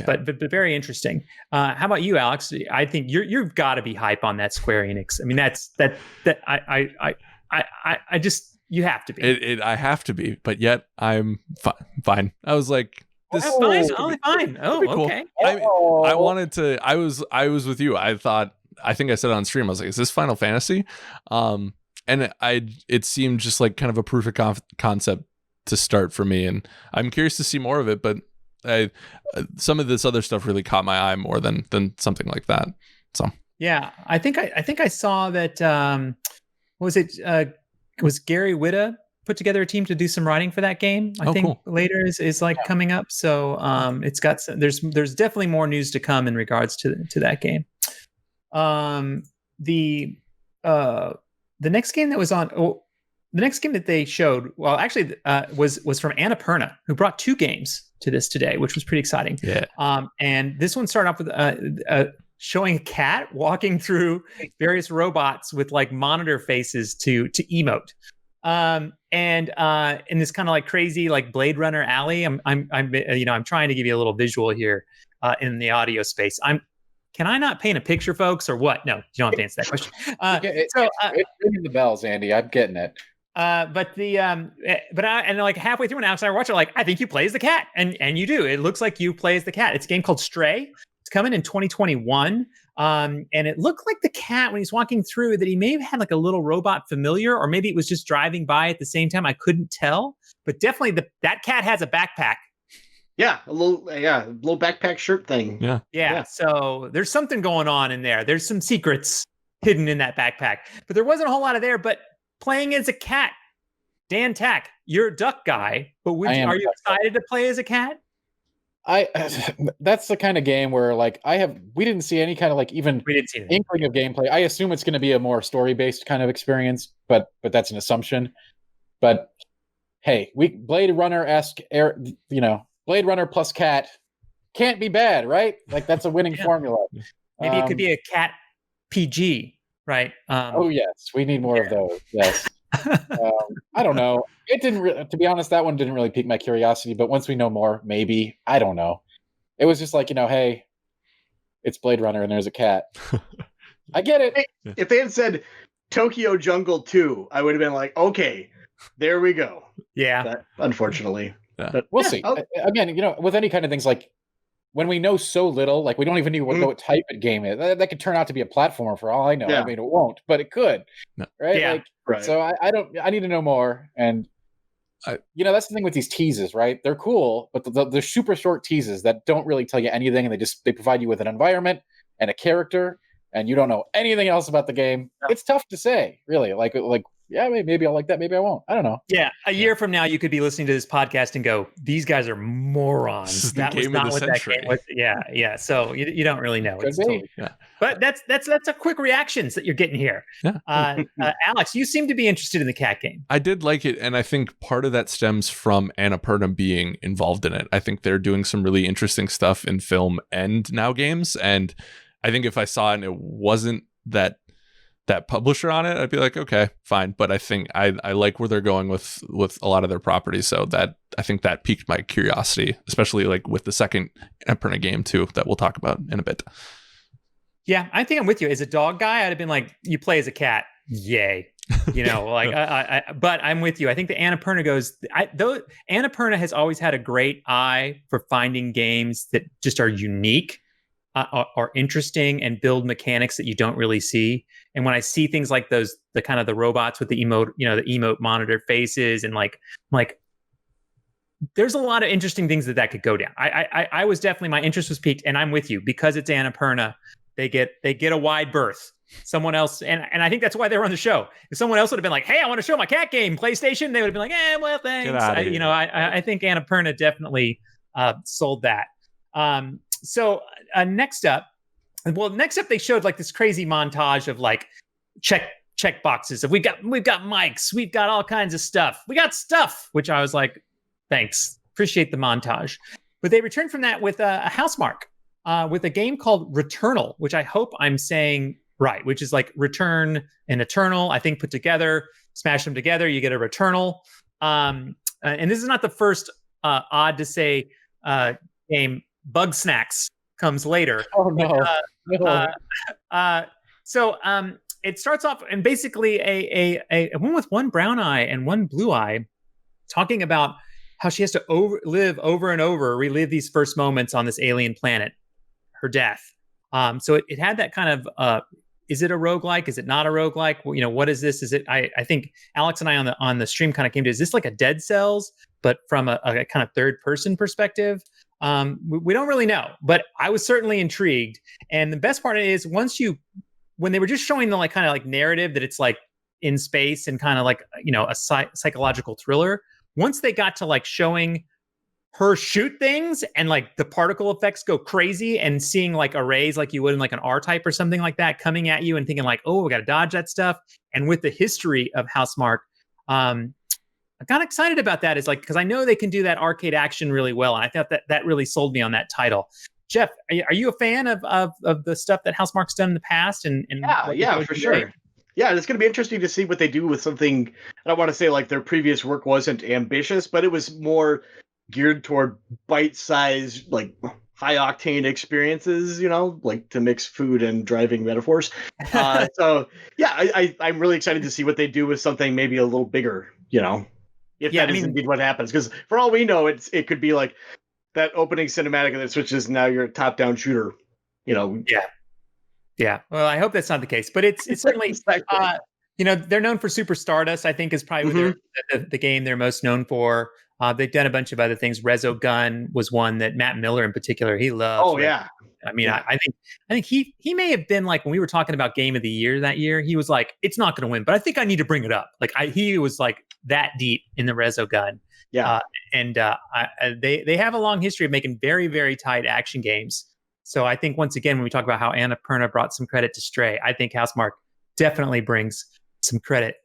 But very interesting. How about you, Alex? I think you've got to be hype on that Square Enix. I mean, I just you have to be. I have to be, but yet I'm fine. I was like, this is fine. Oh, cool. Okay. I wanted to. I was with you. I think I said it on stream. I was like, is this Final Fantasy? And it seemed just like kind of a proof of concept to start for me, and I'm curious to see more of it, but. Some of this other stuff really caught my eye more than something like that. So yeah, I think I saw that. What was it? Was Gary Whitta put together a team to do some writing for that game? I think cool. Later is like coming up. So it's got there's definitely more news to come in regards to that game. The next game that was on. The next game that they showed, well, actually, was from Annapurna, who brought 2 games to this today, which was pretty exciting. Yeah. And this one started off with showing a cat walking through various robots with like monitor faces to emote. And in this kind of like crazy like Blade Runner alley. I'm trying to give you a little visual here in the audio space. Can I not paint a picture, folks, or what? No, you don't have to answer that question. It's ringing the bells, Andy. I'm getting it. But like halfway through, an outsider watcher, like, I think you play as the cat, and you do. It looks like you play as the cat. It's a game called Stray. It's coming in 2021. And it looked like the cat when he's walking through that he may have had like a little robot familiar, or maybe it was just driving by at the same time. I couldn't tell, but definitely that cat has a backpack. Yeah, a little backpack shirt thing. Yeah. So there's something going on in there. There's some secrets hidden in that backpack, but there wasn't a whole lot of there. But playing as a cat, Dan Tack, you're a duck guy, but are you excited to play as a cat? that's the kind of game where like we didn't see any kind of like even inkling of gameplay. I assume it's going to be a more story-based kind of experience, but that's an assumption. But hey, Blade Runner-esque, Blade Runner plus cat can't be bad, right? Like that's a winning formula. Maybe it could be a cat PG, right? Oh yes, we need more of those. Yes. I don't know. It didn't. To be honest, that one didn't really pique my curiosity. But once we know more, maybe. I don't know. It was just like, hey, it's Blade Runner and there's a cat. I get it. If they had said Tokyo Jungle 2, I would have been like, okay, there we go. Yeah. But unfortunately, but we'll see. Again, with any kind of things like when we know so little, like we don't even know what type of game it is. That could turn out to be a platformer for all I know. Yeah. I mean, it won't, but it could, right? Yeah. Right. So I need to know more. And that's the thing with these teases, right? They're cool, but they're super short teases that don't really tell you anything, and they provide you with an environment and a character, and you don't know anything else about the game. Yeah. It's tough to say, really. Like yeah, maybe I'll like that, maybe I won't. I don't know. Yeah, a year from now, you could be listening to this podcast and go, "These guys are morons." That was not what that game was. Yeah. So you don't really know. But that's a quick reactions that you're getting here. Yeah. Alex, you seem to be interested in the cat game. I did like it, and I think part of that stems from Annapurna being involved in it. I think they're doing some really interesting stuff in film and now games, and I think if I saw it and it wasn't that publisher on it, I'd be like, okay, fine. But I think I like where they're going with a lot of their properties, so that I think that piqued my curiosity, especially like with the second Annapurna game too, that we'll talk about in a bit. Yeah, I think I'm with you. As a dog guy, I'd have been like, you play as a cat, yay. But I'm with you. I think the Annapurna Annapurna has always had a great eye for finding games that just are unique, are interesting, and build mechanics that you don't really see. And when I see things like those, the kind of the robots with the emote, the emote monitor faces, and like there's a lot of interesting things that could go down. I was definitely, my interest was piqued, and I'm with you because it's Annapurna. They get a wide berth. Someone else, and I think that's why they were on the show. If someone else would have been like, "Hey, I want to show my cat game, PlayStation," they would have been like, well, thanks. I think Annapurna definitely sold that. So next up, they showed like this crazy montage of like check boxes of we've got mics, we've got all kinds of stuff, we got stuff, which I was like, thanks, appreciate the montage. But they returned from that with a housemark, with a game called Returnal, which I hope I'm saying right, which is like Return and Eternal, I think, put together, smash them together, you get a Returnal. And this is not the first odd to say game. Bugsnax comes later. Oh no! So it starts off, and basically a woman with one brown eye and one blue eye, talking about how she has to relive these first moments on this alien planet, her death. So it had that kind of is it a roguelike? Is it not a roguelike? Well, what is this? Is it? I think Alex and I on the stream kind of came to, is this like a Dead Cells, but from a kind of third person perspective? We don't really know, but I was certainly intrigued. And the best part is when they were just showing the like kind of like narrative that it's like in space and kind of like, a psychological thriller. Once they got to like showing her shoot things and like the particle effects go crazy, and seeing like arrays like you would in like an R-Type or something like that coming at you, and thinking like, oh, we got to dodge that stuff. And with the history of Housemarque, I got excited about that, is like, because I know they can do that arcade action really well. And I thought that really sold me on that title. Jeff, are you a fan of the stuff that Housemarque's done in the past? And yeah, for sure. Yeah, it's going to be interesting to see what they do with something. I don't want to say like their previous work wasn't ambitious, but it was more geared toward bite-sized, like high-octane experiences, like to mix food and driving metaphors. So yeah, I'm really excited to see what they do with something maybe a little bigger, if that is indeed what happens. Because for all we know, it could be like that opening cinematic and then switches, now you're a top-down shooter, Yeah. Well, I hope that's not the case, but it's certainly, they're known for Super Stardust, I think, is probably the game they're most known for. They've done a bunch of other things. Resogun was one that Matt Miller in particular, he loves. Oh, yeah. I mean, I think he may have been like, when we were talking about Game of the Year that year, he was like, it's not going to win, but I think I need to bring it up. Like he was like that deep in the Resogun. Yeah. They have a long history of making very, very tight action games. So I think once again, when we talk about how Annapurna brought some credit to Stray, I think Housemarque definitely brings some credit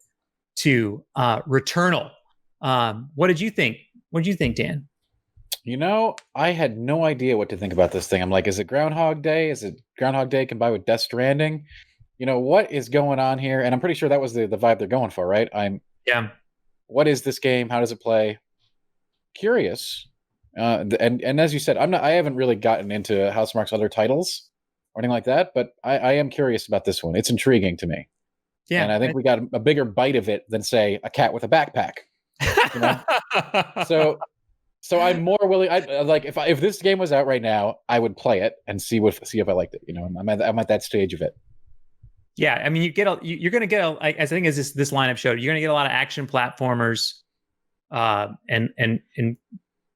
to Returnal. What did you think? What did you think, Dan? I had no idea what to think about this thing. I'm like, is it Groundhog Day? Is it Groundhog Day combined with Death Stranding? What is going on here? And I'm pretty sure that was the vibe they're going for, right? Yeah. What is this game? How does it play? Curious. And as you said, I haven't really gotten into Housemarque's other titles or anything like that, but I am curious about this one. It's intriguing to me. Yeah. And I think we got a bigger bite of it than, say, a cat with a backpack. So I'm more willing. If this game was out right now, I would play it and see if I liked it. I'm at that stage of it. Yeah, I mean, you're going to get as I think as this lineup showed, you're going to get a lot of action platformers, and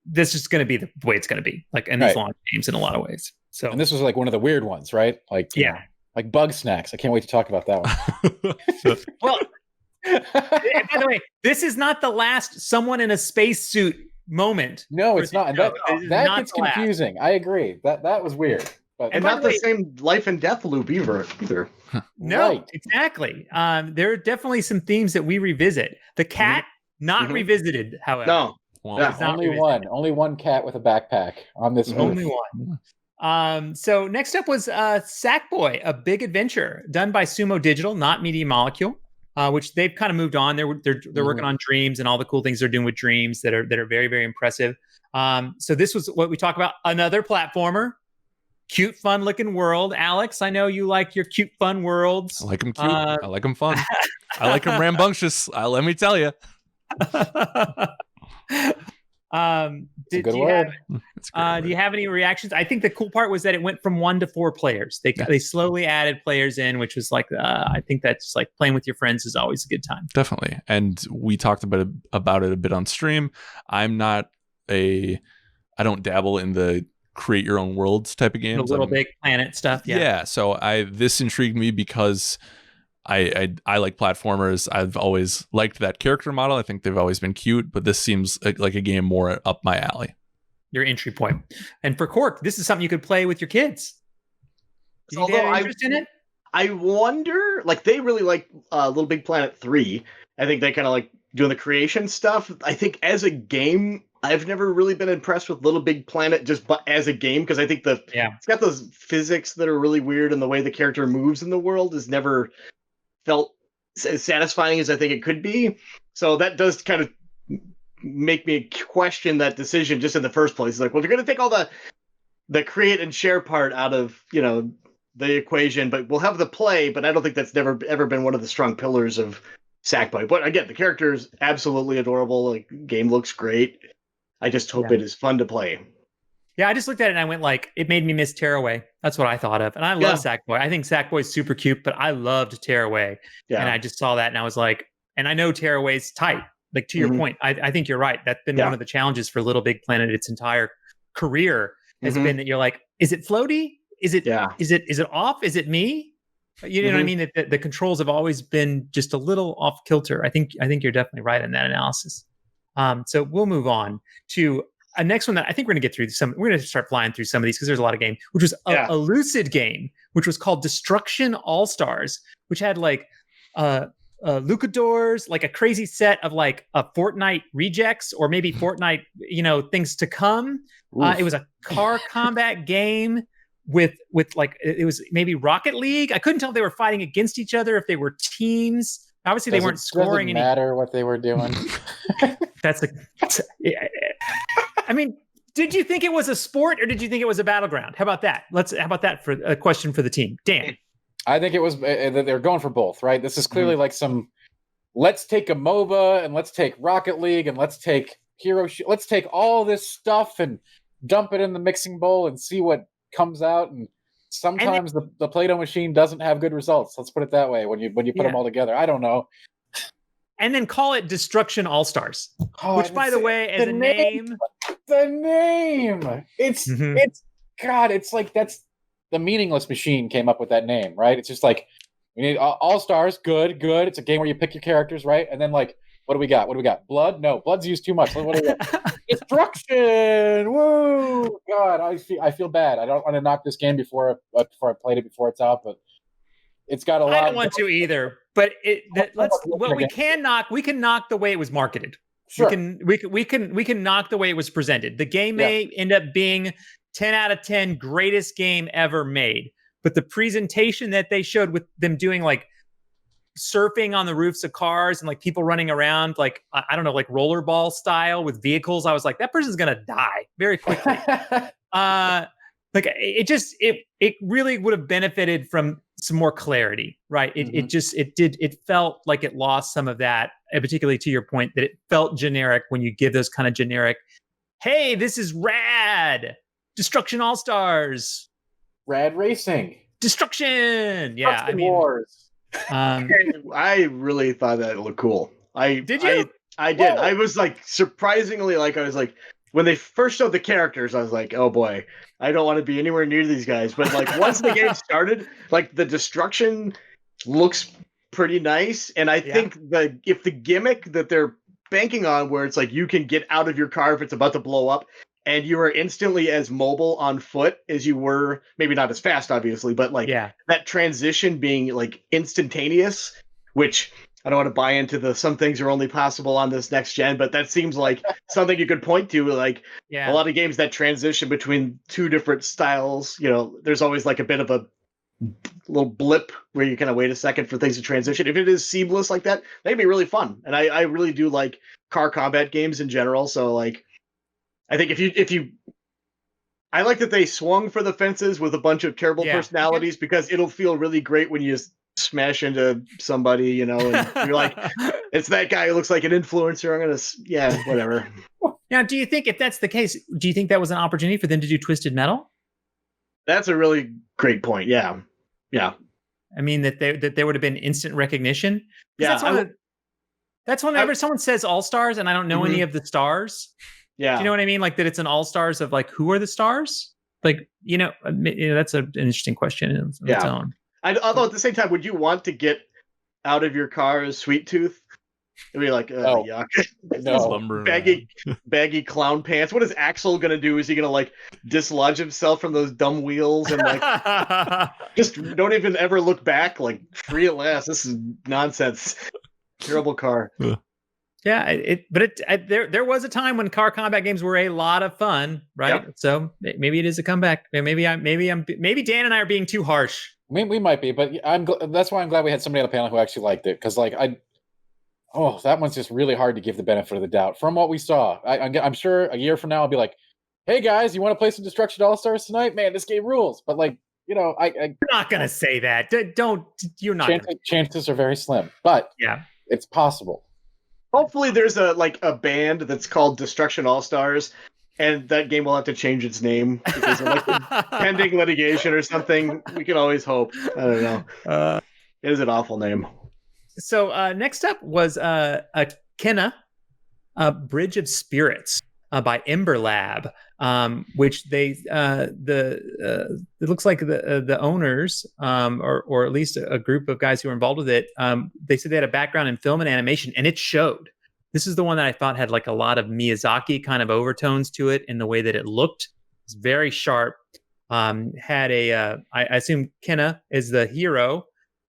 this is going to be the way it's going to be, like in these launch games in a lot of ways. So, and this was like one of the weird ones, right? Like like Bugsnax. I can't wait to talk about that one. Well, by the way, this is not the last someone in a spacesuit moment. No, it's not. That gets confusing. I agree. That was weird. But, and not the same life and death loop either. No, exactly. There are definitely some themes that we revisit. The cat, not revisited, however. No. Only one cat with a backpack on this only one. So next up was Sackboy, A Big Adventure, done by Sumo Digital, not Media Molecule. Which they've kind of moved on. They're working on Dreams and all the cool things they're doing with Dreams that are very, very impressive. So this was what we talk about. Another platformer, cute, fun looking world. Alex, I know you like your cute, fun worlds. I like them cute. I like them fun. I like them rambunctious. Let me tell you. Do you have any reactions? I think the cool part was that it went from 1 to 4 players. They slowly added players in, which was like I think that's like playing with your friends is always a good time. Definitely. And we talked about it a bit on stream. I don't dabble in the create your own worlds type of games. The Little Big Planet stuff. Yeah. So this intrigued me because I like platformers. I've always liked that character model. I think they've always been cute, but this seems like a game more up my alley. Your entry point. And for Cork, this is something you could play with your kids. Do you have interest in it? I wonder, like they really like Little Big Planet 3. I think they kind of like doing the creation stuff. I think as a game, I've never really been impressed with Little Big Planet but as a game, because I think it's got those physics that are really weird, and the way the character moves in the world is never felt as satisfying as I think it could be. So that does kind of make me question that decision just in the first place. Like, well, you're going to take all the create and share part out of, the equation, but we'll have the play, but I don't think that's ever been one of the strong pillars of Sackboy. But again, the character is absolutely adorable. Like, game looks great. I just hope it is fun to play. Yeah, I just looked at it and I went like, it made me miss Tearaway. That's what I thought of. And I love Sackboy. I think Sackboy's super cute, but I loved Tearaway. Yeah. And I just saw that and I was like, and I know Tearaway's tight. Like, to your point, I think you're right. That's been one of the challenges for Little Big Planet its entire career has been that you're like, is it floaty? Is it is it off? Is it me? You know what I mean? That the controls have always been just a little off kilter. I think you're definitely right in that analysis. So we'll move on to a next one that I think we're going to get through we're going to start flying through some of these because there's a lot of games, which was a Lucid game, which was called Destruction Allstars, which had like Lucadors, like a crazy set of like a Fortnite rejects or maybe Fortnite, things to come. It was a car combat game with like, it was maybe Rocket League. I couldn't tell if they were fighting against each other, if they were teams. Obviously, they weren't scoring. Doesn't matter what they were doing. I mean, did you think it was a sport or did you think it was a battleground? How about that? How about that for a question for the team, Dan? I think it was. They're going for both, right? This is clearly like some. Let's take a MOBA and let's take Rocket League and let's take let's take all this stuff and dump it in the mixing bowl and see what comes out. And sometimes the Play-Doh machine doesn't have good results. Let's put it that way. When you put them all together, I don't know. and then call it Destruction All-Stars, which, by the way, as a name, the name, it's God, it's like that's the Meaningless Machine came up with that name, right? It's just like we need All-Stars, good. It's a game where you pick your characters, right? And then like, what do we got? Blood? No, blood's used too much. What do we got? Destruction! Woo! God, I feel bad. I don't want to knock this game before I played it before it's out, but it's got a lot. I don't want to either. But we can knock the way it was marketed. Sure. We can knock the way it was presented. The game may end up being 10 out of 10 greatest game ever made, but the presentation that they showed with them doing like surfing on the roofs of cars and like people running around like I don't know, like rollerball style with vehicles, I was like, that person's gonna die very quickly. Like it really would have benefited from some more clarity, right? It felt like it lost some of that, and particularly to your point that it felt generic when you give those kind of generic, hey, this is rad, Destruction All-Stars, rad racing, Destruction, Wars. I really thought that looked cool. Did you? I did. Whoa. I was like surprisingly like I was like when they first showed the characters, I was like, oh boy, I don't want to be anywhere near these guys. But like once the game started, like the destruction looks pretty nice, and I think if the gimmick that they're banking on, where it's like you can get out of your car if it's about to blow up, and you are instantly as mobile on foot as you were, maybe not as fast, obviously, but like that transition being like instantaneous, which I don't want to buy into some things are only possible on this next gen, but that seems like something you could point to. Like a lot of games that transition between two different styles, you know, there's always like a bit of a little blip where you kind of wait a second for things to transition. If it is seamless like that, that'd be really fun. And I really do like car combat games in general. So like, I think if you, I like that they swung for the fences with a bunch of terrible personalities because it'll feel really great when you smash into somebody, you know, and you're like, it's that guy who looks like an influencer. I'm gonna, whatever. Now, do you think if that's the case, do you think that was an opportunity for them to do Twisted Metal? That's a really great point. Yeah. I mean that there would have been instant recognition. Yeah, that's whenever someone says All-Stars and I don't know any of the stars. Yeah. Do you know what I mean? Like that it's an All-Stars of like, who are the stars? Like, that's an interesting question in its own. Although at the same time, would you want to get out of your car as Sweet Tooth? It'd be like, yuck. No. baggy clown pants. What is Axel going to do? Is he going to like dislodge himself from those dumb wheels and like just don't even ever look back? Like, free at last. This is nonsense. Terrible car. Yeah, there was a time when car combat games were a lot of fun, right? Yep. So maybe it is a comeback. Maybe Dan and I are being too harsh. We might be, but that's why I'm glad we had somebody on the panel who actually liked it, because like that one's just really hard to give the benefit of the doubt from what we saw. I'm sure a year from now I'll be like, hey guys, you want to play some Destruction All-Stars tonight? Man, this game rules. But like, you're not gonna say that. You're not. Chances are very slim, but it's possible. Hopefully there's a band that's called Destruction All-Stars, and that game will have to change its name because of like pending litigation or something. We can always hope. I don't know. It is an awful name. So next up was Kenna, Bridge of Spirits by Ember Lab, which they it looks like the owners or at least a group of guys who were involved with it. They said they had a background in film and animation, and it showed. This is the one that I thought had like a lot of Miyazaki kind of overtones to it in the way that it looked. It's very sharp. Had I assume Kenna is the hero.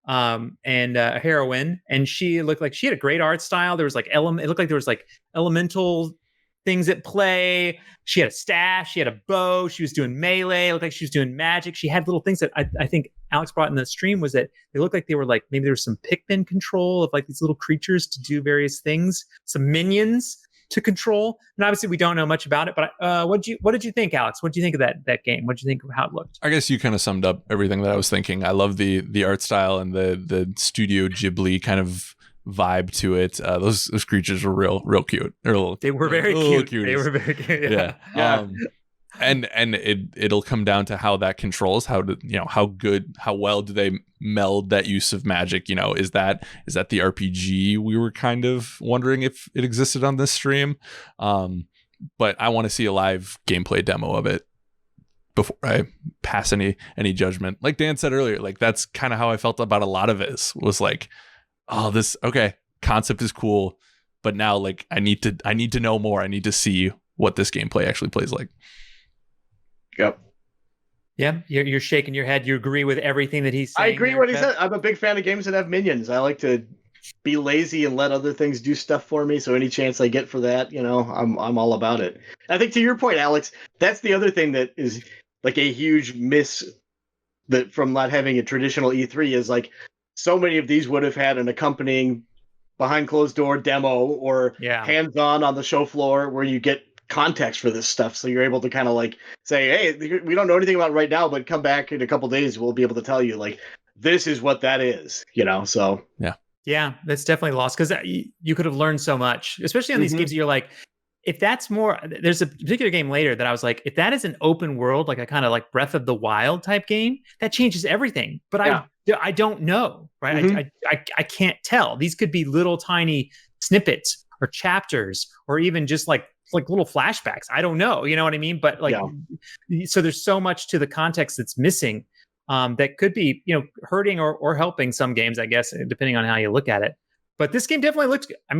And a heroine, and she looked like she had a great art style. There was like it looked like there was like elemental things at play. She had a staff, she had a bow, she was doing melee, it looked like she was doing magic. She had little things that I think Alex brought in the stream, was that they looked like they were like, maybe there was some Pikmin control of like these little creatures to do various things, some minions to control. And obviously we don't know much about it, but what did you think, Alex? What did you think of that game? What did you think of how it looked? I guess you kind of summed up everything that I was thinking. I love the art style and the Studio Ghibli kind of vibe to it. Those creatures were real cute. They were very cute. They were very cute. Yeah. and it'll come down to how that controls, how well do they meld that use of magic. Is that the RPG we were kind of wondering if it existed on this stream? But I want to see a live gameplay demo of it before I pass any judgment. Like Dan said earlier, like that's kind of how I felt about a lot of it, was like, oh, this concept is cool, but now like I need to know more. I need to see what this gameplay actually plays like. Yep. Yeah, you're shaking your head. You agree with everything that he's saying. I agree with what he said. I'm a big fan of games that have minions. I like to be lazy and let other things do stuff for me. So any chance I get for that, I'm all about it. I think to your point, Alex, that's the other thing that is like a huge miss that from not having a traditional E3 is like so many of these would have had an accompanying behind closed door demo or hands-on on the show floor where you get context for this stuff. So you're able to kind of like say, hey, we don't know anything about it right now, but come back in a couple days. We'll be able to tell you like, this is what that is, so. Yeah, that's definitely lost because you could have learned so much, especially on these games that you're like, if that's more, there's a particular game later that I was like, if that is an open world, like a kind of like Breath of the Wild type game, that changes everything. But I don't know, right? I can't tell. These could be little tiny snippets or chapters or even just like little flashbacks. I don't know. You know what I mean? But like, so there's so much to the context that's missing that could be, hurting or helping some games, I guess, depending on how you look at it. But this game definitely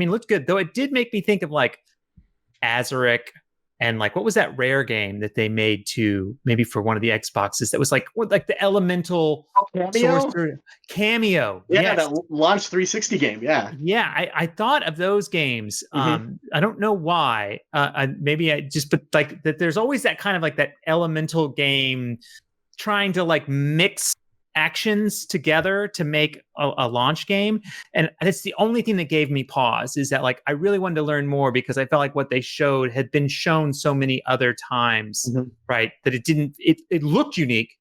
looked good, though it did make me think of like Azaric and like, what was that Rare game that they made maybe for one of the Xboxes that was like the elemental Cameo. Yeah, yes. that launch 360 game. Yeah. Yeah, I thought of those games. I don't know why. But like that there's always that kind of like that elemental game trying to like mix actions together to make a launch game. And it's the only thing that gave me pause is that like I really wanted to learn more because I felt like what they showed had been shown so many other times, right? That it looked unique,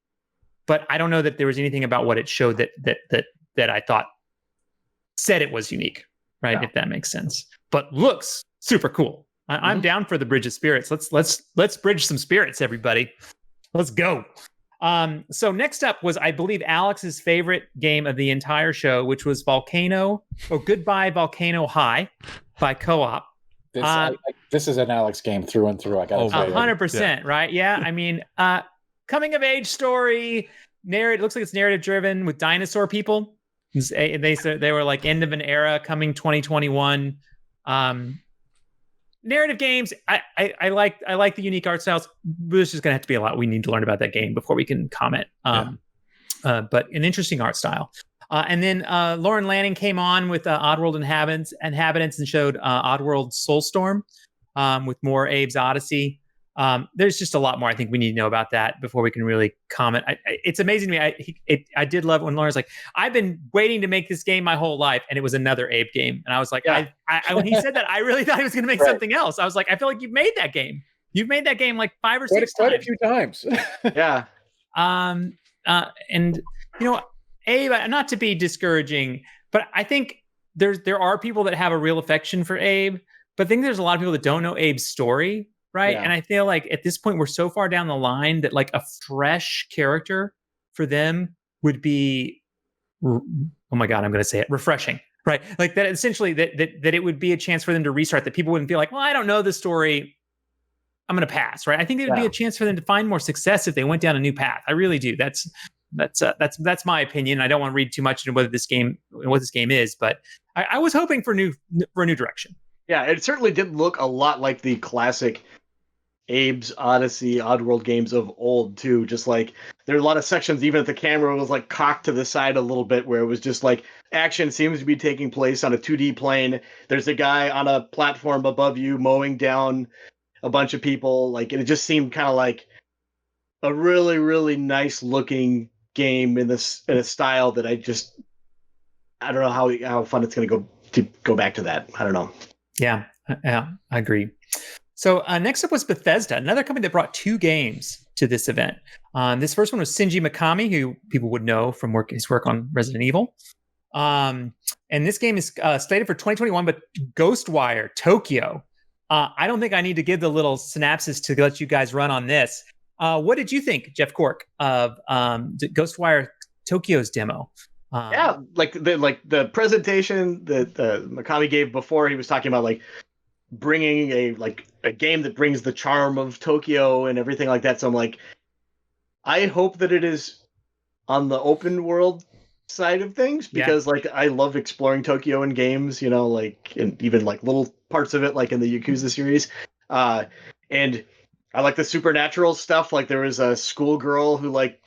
but I don't know that there was anything about what it showed that I thought said it was unique, right? Yeah. If that makes sense. But looks super cool. I'm down for the Bridge of Spirits. Let's bridge some spirits, everybody. Let's go. So next up was, I believe, Alex's favorite game of the entire show, which was Goodbye Volcano High by Co-op. This is an Alex game through and through. I got 100%, right? Yeah, I mean, coming of age story, narrative. Looks like it's narrative driven with dinosaur people. They said they were like end of an era, coming 2021. Narrative games, I like the unique art styles. There's just gonna have to be a lot we need to learn about that game before we can comment. But an interesting art style. And then Lauren Lanning came on with Oddworld Inhabitants and showed Oddworld Soulstorm with more Abe's Odyssey. There's just a lot more I think we need to know about that before we can really comment. It's amazing to me. I did love when Lauren's like, I've been waiting to make this game my whole life, and it was another Abe game. And I was like, when he said that, I really thought he was going to make something else. I was like, I feel like you've made that game. You've made that game like 5 or 6 times. Quite a few times. Yeah. And Abe, not to be discouraging, but I think there are people that have a real affection for Abe, but I think there's a lot of people that don't know Abe's story. Right. Yeah. And I feel like at this point, we're so far down the line that like a fresh character for them would be, oh my God, I'm going to say it, refreshing. Right. Like that essentially that it would be a chance for them to restart, that people wouldn't feel like, well, I don't know the story, I'm going to pass. Right. I think it would be a chance for them to find more success if they went down a new path. I really do. That's my opinion. I don't want to read too much into what this game is, but I was hoping for a new direction. Yeah, it certainly did look a lot like the classic Abe's Odyssey, Oddworld games of old too. Just like there are a lot of sections, even if the camera was like cocked to the side a little bit, where it was just like action seems to be taking place on a 2D plane. There's a guy on a platform above you mowing down a bunch of people. Like it just seemed kind of like a really, really nice looking game in a style that I don't know how fun it's going to go back to that. I don't know. Yeah, I agree. So next up was Bethesda, another company that brought 2 games to this event. This first one was Shinji Mikami, who people would know from his work on Resident Evil. And this game is slated for 2021, but Ghostwire Tokyo I don't think I need to give the little synopsis to let you guys run on this. What did you think, Jeff Cork, of Ghostwire Tokyo's demo? Like the presentation that Mikami gave before, he was talking about like bringing a game that brings the charm of Tokyo and everything like that. So I'm like, I hope that it is on the open world side of things, because like I love exploring Tokyo in games, you know, like, and even like little parts of it, like in the Yakuza series. And I like the supernatural stuff. Like there was a schoolgirl who like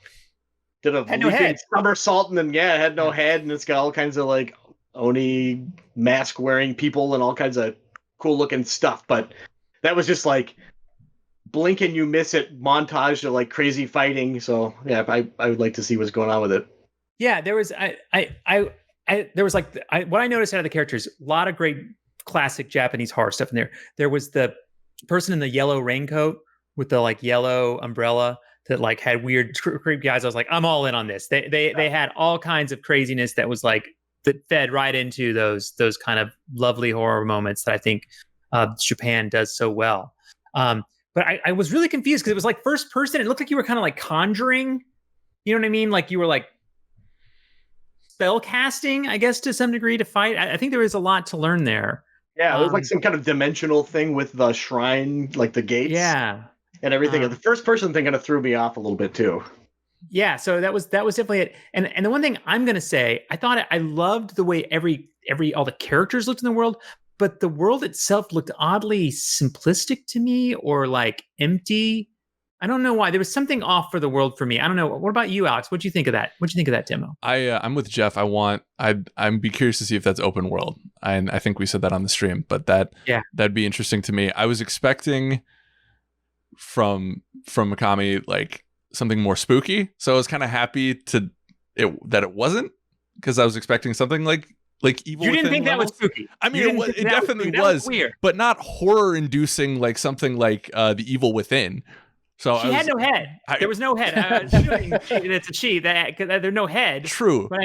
did a leaping somersault and then had no head, and it's got all kinds of like Oni mask wearing people and all kinds of cool looking stuff. But that was just like blink and you miss it montage of like crazy fighting. So yeah, I would like to see what's going on with it. Yeah, there was there was like what I noticed out of the characters, a lot of great classic Japanese horror stuff in there. There was the person in the yellow raincoat with the like yellow umbrella that like had weird creepy eyes. I was like, I'm all in on this. They had all kinds of craziness that was like that fed right into those kind of lovely horror moments that I think Japan does so well. But I was really confused because it was like first person. It looked like you were kind of like conjuring. You know what I mean? Like you were like spell casting, I guess, to some degree to fight. I think there was a lot to learn there. Yeah, there's like some kind of dimensional thing with the shrine, like the gates. Yeah. And everything. The first person thing kind of threw me off a little bit too. Yeah, so that was definitely it. And the one thing I'm gonna say, I loved the way all the characters looked in the world, but the world itself looked oddly simplistic to me, or like empty. I don't know why. There was something off for the world for me. I don't know. What about you, Alex? What'd you think of that? What'd you think of that demo? I'm with Jeff. I'm be curious to see if that's open world. And I think we said that on the stream, but that'd be interesting to me. I was expecting from Mikami like something more spooky, so I was kind of happy that it wasn't, because I was expecting something like evil. You didn't think that was spooky? I mean, it definitely was weird, but not horror inducing like something like the Evil Within. So she had no head. There was no head. It's a she that there's no head. True, but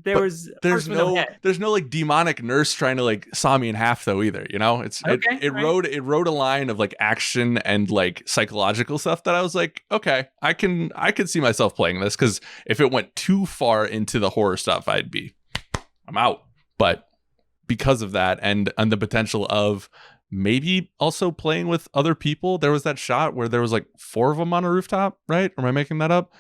there's no head. There's no like demonic nurse trying to like saw me in half though either. You know, it wrote a line of like action and like psychological stuff that I was like, okay, I can see myself playing this, because if it went too far into the horror stuff, I'm out. But because of that and the potential of maybe also playing with other people, there was that shot where there was like 4 of them on a rooftop, right? Or am I making that up?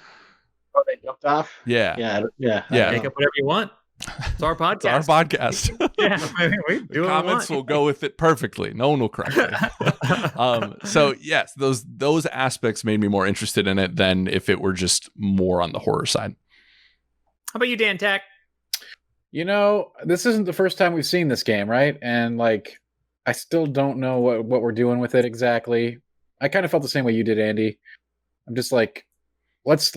Oh, they jumped off? Yeah. Make up whatever you want. It's our podcast. It's our podcast. Yeah, we do. Comments will go with it perfectly. No one will correct it. So yes, those aspects made me more interested in it than if it were just more on the horror side. How about you, Dan Tack? You know, this isn't the first time we've seen this game, right? And like, I still don't know what we're doing with it exactly. I kind of felt the same way you did, Andy. I'm just like, let's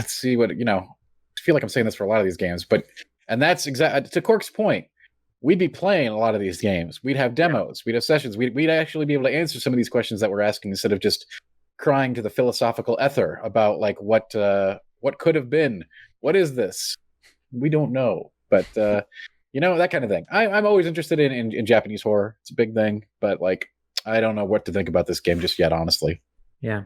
see what, you know. I feel like I'm saying this for a lot of these games, and that's exactly to Cork's point. We'd be playing a lot of these games. We'd have demos. We'd have sessions. We'd actually be able to answer some of these questions that we're asking, instead of just crying to the philosophical ether about like what could have been. What is this? We don't know, but. You know, that kind of thing. I'm always interested in Japanese horror. It's a big thing, but like, I don't know what to think about this game just yet, honestly. Yeah.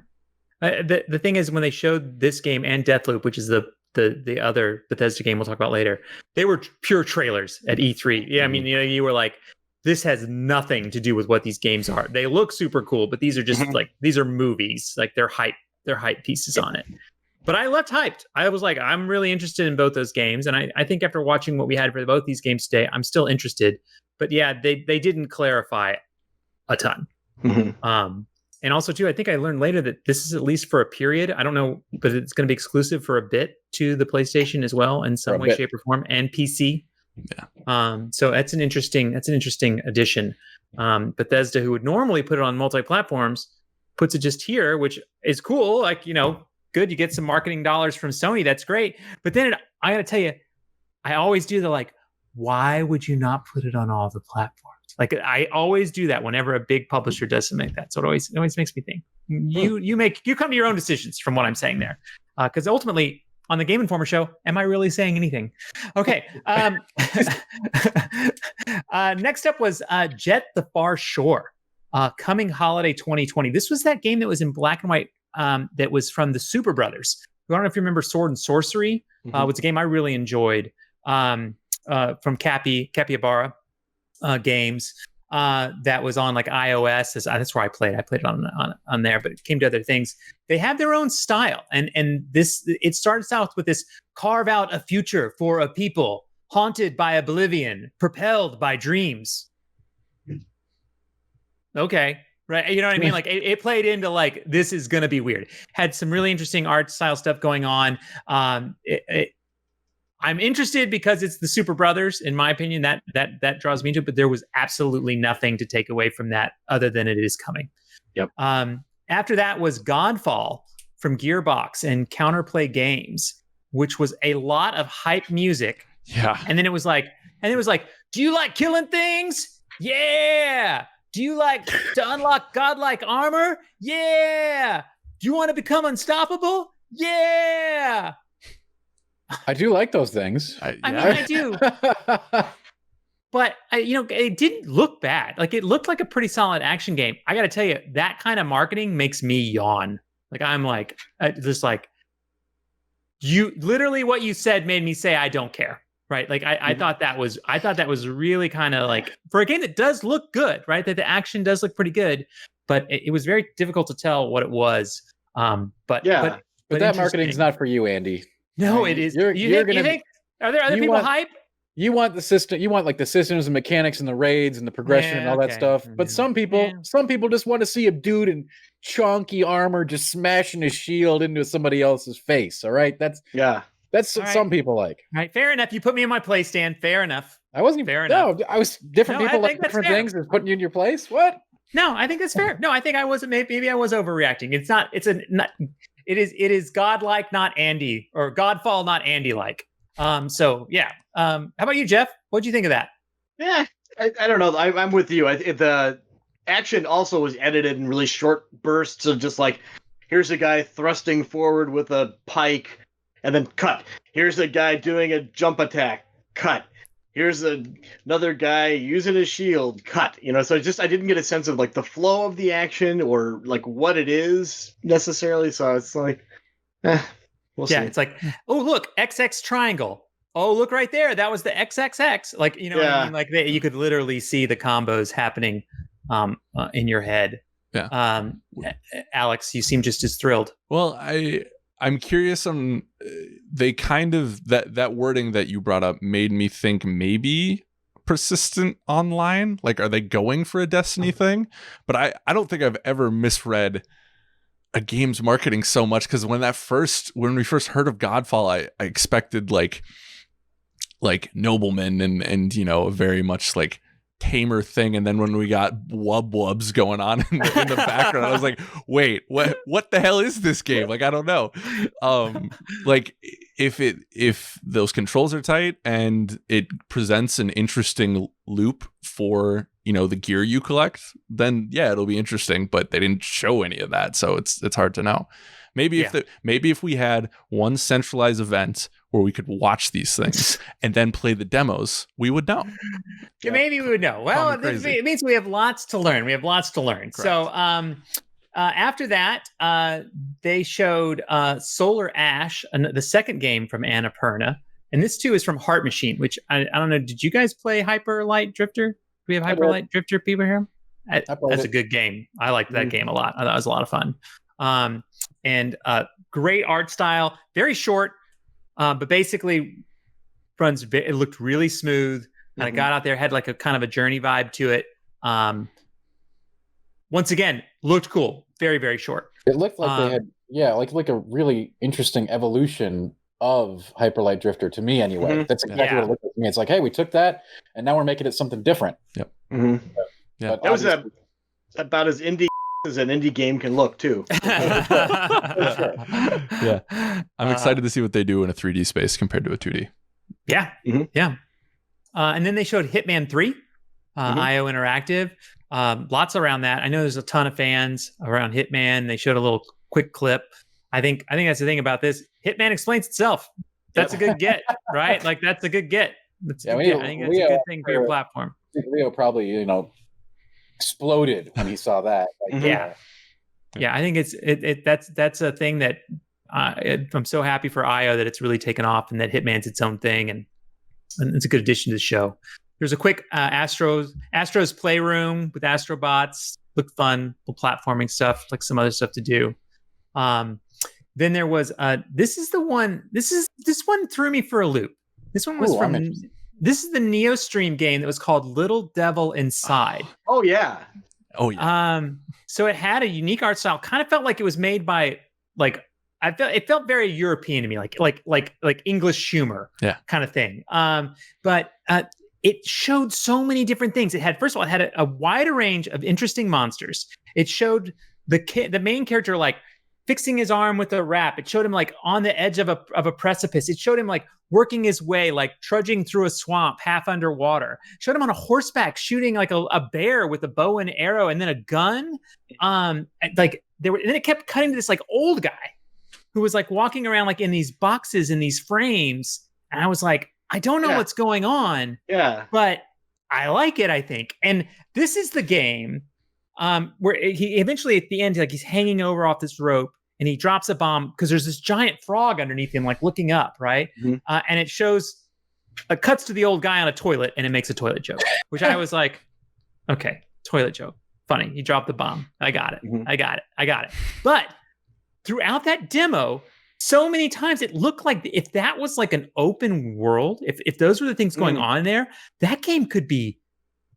The thing is, when they showed this game and Deathloop, which is the other Bethesda game we'll talk about later, they were pure trailers at E3. Yeah, I mean, you know, you were like, this has nothing to do with what these games are. They look super cool, but these are just like, these are movies. Like they're hype pieces on it. But I left hyped. I was like, I'm really interested in both those games. And I think after watching what we had for both these games today, I'm still interested. But yeah, they didn't clarify a ton. And also, too, I think I learned later that this is at least for a period. I don't know, but it's going to be exclusive for a bit to the PlayStation as well, in some way, shape, or form, and PC. Yeah. So that's an interesting addition. Bethesda, who would normally put it on multi-platforms, puts it just here, which is cool. Like, you know, good, you get some marketing dollars from Sony. That's great. But then I got to tell you, I always do the like, why would you not put it on all the platforms? Like I always do that whenever a big publisher does something like that. So it always makes me think. You come to your own decisions from what I'm saying there, because ultimately on the Game Informer show, am I really saying anything? Okay. Next up was JETT: The Far Shore. coming holiday 2020. This was that game that was in black and white that was from the Super Brothers. I don't know if you remember Sword and Sorcery. It's a game I really enjoyed from Capybara Games. That was on like iOS. That's where I played. I played it on there, but it came to other things. They have their own style, and it starts out with this: carve out a future for a people haunted by oblivion, propelled by dreams. Okay, right? You know what I mean? Like it played into like, this is gonna be weird. Had some really interesting art style stuff going on. I'm interested because it's the Super Brothers, in my opinion. That draws me into it, but there was absolutely nothing to take away from that other than it is coming. Yep. After that was Godfall from Gearbox and Counterplay Games, which was a lot of hype music. Yeah. And then it was like, do you like killing things? Yeah. Do you like to unlock godlike armor? Yeah. Do you want to become unstoppable? Yeah. I do like those things. I mean, I do. But, it didn't look bad. Like, it looked like a pretty solid action game. I got to tell you, that kind of marketing makes me yawn. Like, I'm like, literally what you said made me say, I don't care. Right. Like, I thought that was really kind of like, for a game that does look good, right? That the action does look pretty good, but it was very difficult to tell what it was. But that marketing's not for you, Andy. No, it is. You think? Are there other people hype? You want the system. You want like the systems and mechanics and the raids and the progression and all that stuff. But some people just want to see a dude in chunky armor just smashing his shield into somebody else's face. All right, that's what some people like. All right, fair enough. You put me in my place, Dan. Fair enough. I wasn't fair enough. No, I was different. People like different things. Is putting you in your place. What? No, I think that's fair. No, I think I wasn't. Maybe I was overreacting. It's not. It is godlike, not Andy, or Godfall, not Andy-like. So yeah. How about you, Jeff? What'd you think of that? Yeah, I don't know. I'm with you. The action also was edited in really short bursts of just like, here's a guy thrusting forward with a pike, and then cut. Here's a guy doing a jump attack. Cut. Here's another guy using his shield. Cut. So I didn't get a sense of like the flow of the action or like what it is necessarily. So it's like, we'll see. It's like, oh look, XX triangle. Oh, look right there. That was the XXX. Like, what I mean? Like you could literally see the combos happening in your head. Yeah. Alex, you seem just as thrilled. Well, I'm curious on they kind of that wording that you brought up made me think maybe persistent online. Like, are they going for a Destiny thing? But I don't think I've ever misread a game's marketing so much, because when we first heard of Godfall, I expected like noblemen and a very much like tamer thing, and then when we got wubs going on in the background, I was like, wait, what the hell is this game? Like, I don't know. Like if those controls are tight and it presents an interesting loop for the gear you collect, then yeah, it'll be interesting. But they didn't show any of that, so it's hard to know. Maybe if we had one centralized event where we could watch these things and then play the demos, we would know. Yeah, maybe we would know. Well, it means we have lots to learn. Correct. So after that, they showed Solar Ash, the second game from Annapurna. And this too is from Heart Machine, which I don't know. Did you guys play Hyper Light Drifter? Do we have Hyper Light Drifter people here? That's a good game. I liked that game a lot. I thought it was a lot of fun. And great art style, very short. But basically it looked really smooth, and I got out there, had like a kind of a journey vibe to it. Once again, looked cool. Very, very short. It looked like they had, like a really interesting evolution of Hyper Light Drifter to me anyway. That's exactly what it looked like to me. It's like, hey, we took that and now we're making it something different. Yep. Mm-hmm. Yeah. That was about as indie as an indie game can look too. Sure. Yeah. I'm excited to see what they do in a 3D space compared to a 2D. Yeah. Mm-hmm. Yeah. And then they showed Hitman 3, IO Interactive. Lots around that. I know there's a ton of fans around Hitman. They showed a little quick clip. I think that's the thing about this. Hitman explains itself. That's a good get, right? Like, that's a good get. I think that's a good thing for your platform. Leo probably, exploded when he saw that. Like, yeah, I think that's a thing that I'm so happy for IO that it's really taken off and that Hitman's its own thing, and it's a good addition to the show. There's a quick Astro's Playroom with Astrobots. Looked fun, little platforming stuff, like some other stuff to do. Then there was this one threw me for a loop. This one was this is the NeoStream game that was called Little Devil Inside. Oh yeah. So it had a unique art style. Kind of felt like it was made by it felt very European to me, like English humor, kind of thing. But it showed so many different things. It had, first of all, it had a wider range of interesting monsters. It showed the main character like fixing his arm with a wrap. It showed him like on the edge of a precipice. It showed him like working his way, like trudging through a swamp, half underwater. It showed him on a horseback shooting like a bear with a bow and arrow and then a gun. And then it kept cutting to this like old guy who was like walking around like in these boxes in these frames. And I was like, I don't know what's going on. Yeah. But I like it, I think. And this is the game where he eventually at the end, like he's hanging over off this rope and he drops a bomb because there's this giant frog underneath him, like looking up, right? Mm-hmm. And it shows, cuts to the old guy on a toilet and it makes a toilet joke, which I was like, okay, toilet joke. Funny. He dropped the bomb. I got it. Mm-hmm. I got it. But throughout that demo, so many times it looked like if that was like an open world, if those were the things going on there, that game could be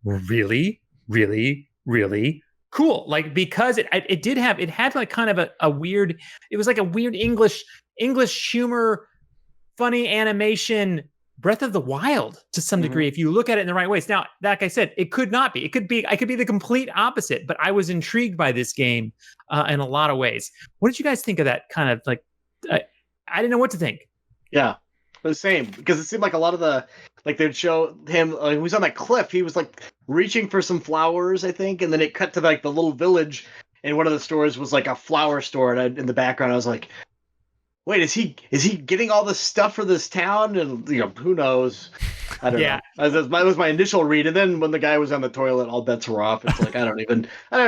really, really, really cool. Like, because it had like kind of a weird, it was like a weird English humor, funny animation, Breath of the Wild to some degree, if you look at it in the right ways. Now, like I said, it could not be. I could be the complete opposite, but I was intrigued by this game in a lot of ways. What did you guys think of that kind of like, I didn't know what to think. Yeah, the same, because it seemed like a lot of the, like they'd show him, he was on that cliff, he was like reaching for some flowers, I think, and then it cut to like the little village, and one of the stores was like a flower store, and in the background I was like, wait, is he getting all this stuff for this town? And who knows? I don't know. That was my initial read, and then when the guy was on the toilet, all bets were off. It's like I don't even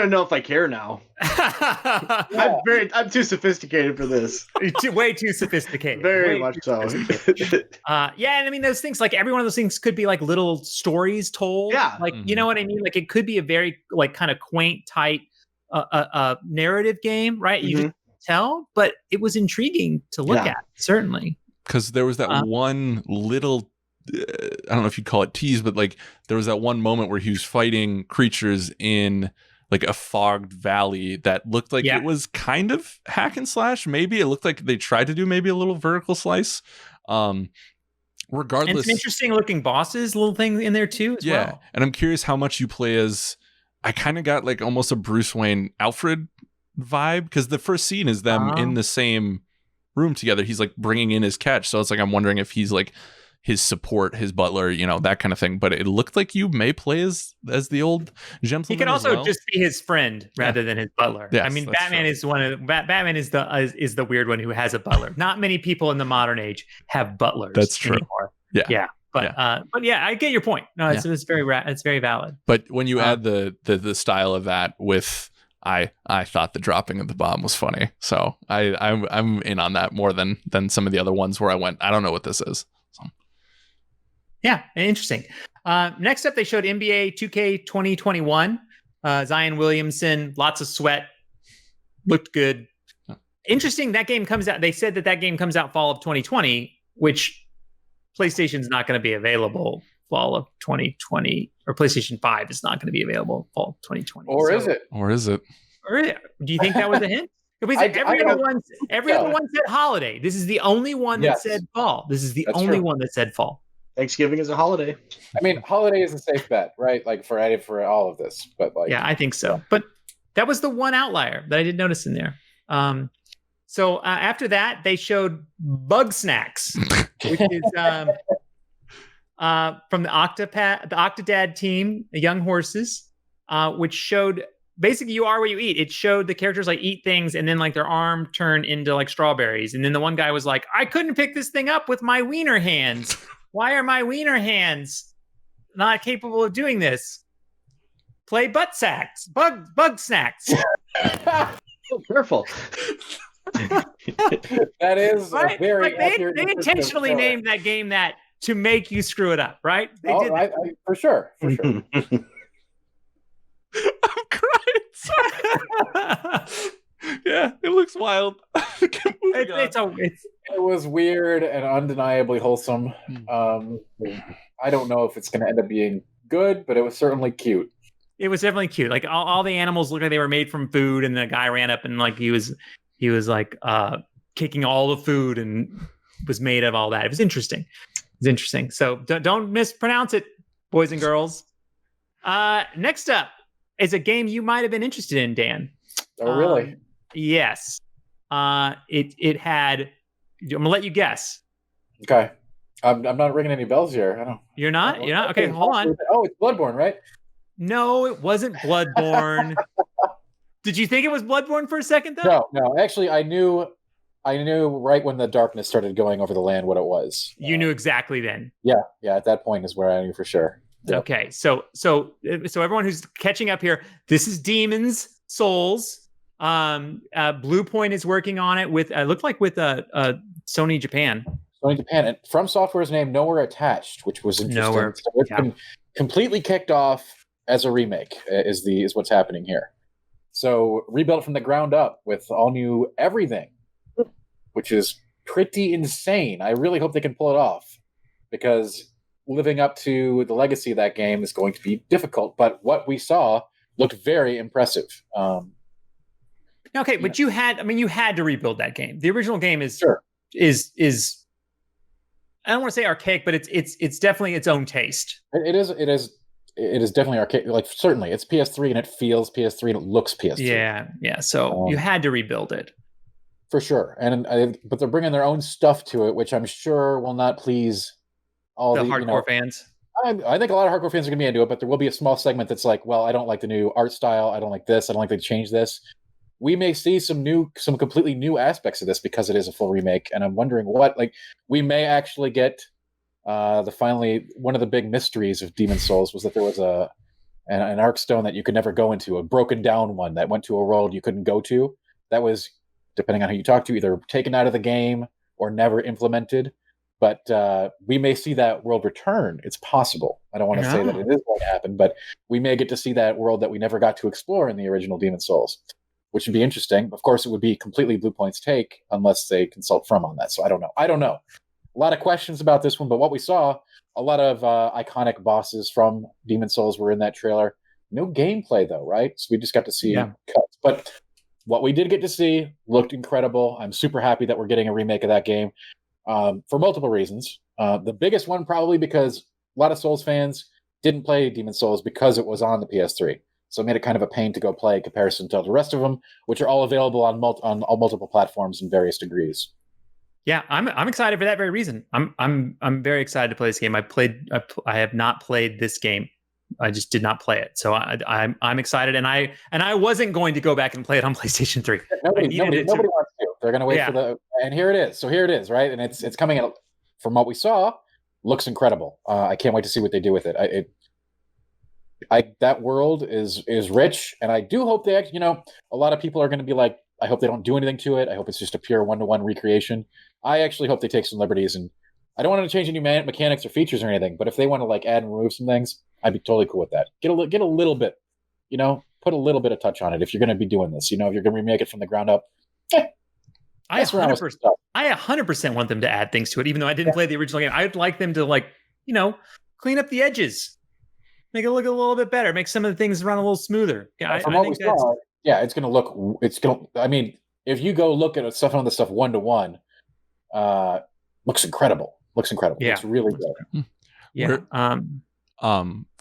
know if I care now. I'm too sophisticated for this. Way too sophisticated. Very much so. And I mean, those things, like every one of those things could be like little stories told. Yeah. Like, you know what I mean? Like it could be a very like kind of quaint, tight narrative game, right? You just tell, but it was intriguing to look at, certainly. Because there was that one little, I don't know if you'd call it tease, but like there was that one moment where he was fighting creatures in like a fogged valley that looked like it was kind of hack and slash. Maybe it looked like they tried to do maybe a little vertical slice. Regardless, and some interesting looking bosses, little things in there too. As well. And I'm curious how much you play as. I kind of got like almost a Bruce Wayne Alfred vibe, because the first scene is them in the same room together. He's like bringing in his catch, so it's like I'm wondering if he's like his support, his butler, that kind of thing. But it looked like you may play as the old gentleman. He can also just be his friend rather than his butler. Yes, I mean, Batman is Batman is the weird one who has a butler. Not many people in the modern age have butlers. That's true. Anymore. Yeah. But I get your point. No, it's very valid. But when you add the style of that with, I thought the dropping of the bomb was funny. So I'm in on that more than some of the other ones where I went, I don't know what this is. So. Yeah, interesting. Next up, they showed NBA 2K 2021. Zion Williamson, lots of sweat, looked good. Interesting. That game comes out. They said that game comes out fall of 2020, which PlayStation's not going to be available fall of 2020, or PlayStation 5 is not going to be available fall of 2020. Or is it? Or do you think that was a hint? Because every other one said holiday. This is the only one that said fall. This is the only one that said fall. Thanksgiving is a holiday. I mean, holiday is a safe bet, right? Like for all of this, but like, I think so. But that was the one outlier that I did notice in there. So after that, they showed Bugsnax, which is from the Octodad team, the Young Horses, which showed basically you are what you eat. It showed the characters like eat things and then like their arm turn into like strawberries. And then the one guy was like, I couldn't pick this thing up with my wiener hands. Why are my wiener hands not capable of doing this? play Bugsnax. Oh, careful. That is right? a very they intentionally named that game that to make you screw it up, right? They did that. For sure. I'm crying. Yeah, it looks wild. It was weird and undeniably wholesome. I don't know if it's going to end up being good, but it was certainly cute. It was definitely cute. Like all the animals looked like they were made from food, and the guy ran up and like he was like kicking all the food and was made of all that. It was interesting. So don't mispronounce it, boys and girls. Next up is a game you might have been interested in, Dan. Oh, really? Yes. It had. I'm gonna let you guess. Okay. I'm not ringing any bells here. I don't. You're not. Okay, hold on. Oh, it's Bloodborne, right? No, it wasn't Bloodborne. Did you think it was Bloodborne for a second, though? No. Actually, I knew right when the darkness started going over the land what it was. You knew exactly then. Yeah. At that point is where I knew for sure. Yep. Okay, so everyone who's catching up here, this is Demon's Souls. Blue Point is working on it with looked like with Sony Japan. Sony Japan, and From Software's name nowhere attached, which was interesting. Nowhere. So it's been completely kicked off as a remake. Is what's happening here. So rebuilt from the ground up with all new everything, which is pretty insane. I really hope they can pull it off, because living up to the legacy of that game is going to be difficult. But what we saw looked very impressive. Okay, but you had to rebuild that game. The original game is sure. is I don't want to say archaic, but it's definitely its own taste. It is definitely archaic. Like, certainly it's PS3 and it feels PS3 and it looks PS3. Yeah. So you had to rebuild it for sure. But they're bringing their own stuff to it, which I'm sure will not please all the hardcore fans. I think a lot of hardcore fans are going to be into it, but there will be a small segment that's like, well, I don't like the new art style. I don't like this. I don't like they change this. We may see some completely new aspects of this because it is a full remake, and I'm wondering we may actually get finally one of the big mysteries of Demon's Souls was that there was an arc stone that you could never go into, a broken down one that went to a world you couldn't go to. That was, depending on who you talk to, either taken out of the game or never implemented. But we may see that world return. It's possible. I don't want to say that it is going to happen, but we may get to see that world that we never got to explore in the original Demon's Souls, which would be interesting. Of course, it would be completely Blue Point's take unless they consult From on that. So I don't know. A lot of questions about this one, but what we saw, a lot of iconic bosses from Demon's Souls were in that trailer. No gameplay, though, right? So we just got to see cuts. But what we did get to see looked incredible. I'm super happy that we're getting a remake of that game for multiple reasons. The biggest one probably because a lot of Souls fans didn't play Demon's Souls because it was on the PS3. So it made it kind of a pain to go play in comparison to the rest of them, which are all available on all multiple platforms in various degrees. Yeah, I'm excited for that very reason. I'm very excited to play this game. I have not played this game. I just did not play it. So I'm excited, and I wasn't going to go back and play it on PlayStation 3. Nobody wants to. They're going to wait for and here it is. So here it is, right? And it's coming out. From what we saw, looks incredible. I can't wait to see what they do with it. That world is rich, and I do hope they actually, a lot of people are going to be like, I hope they don't do anything to it. I hope it's just a pure one-to-one recreation. I actually hope they take some liberties, and I don't want to change any mechanics or features or anything, but if they want to add and remove some things, I'd be totally cool with that. Get a little bit, put a little bit of touch on it if you're going to be doing this. If you're going to remake it from the ground up. I 100% want them to add things to it, even though I didn't play the original game. I'd like them to clean up the edges. Make it look a little bit better. Make some of the things run a little smoother. Yeah, from what we saw, it's going to look. It's going. I mean, if you go look at some of the stuff 1-to-1, looks incredible. Yeah, it's really good. Yeah.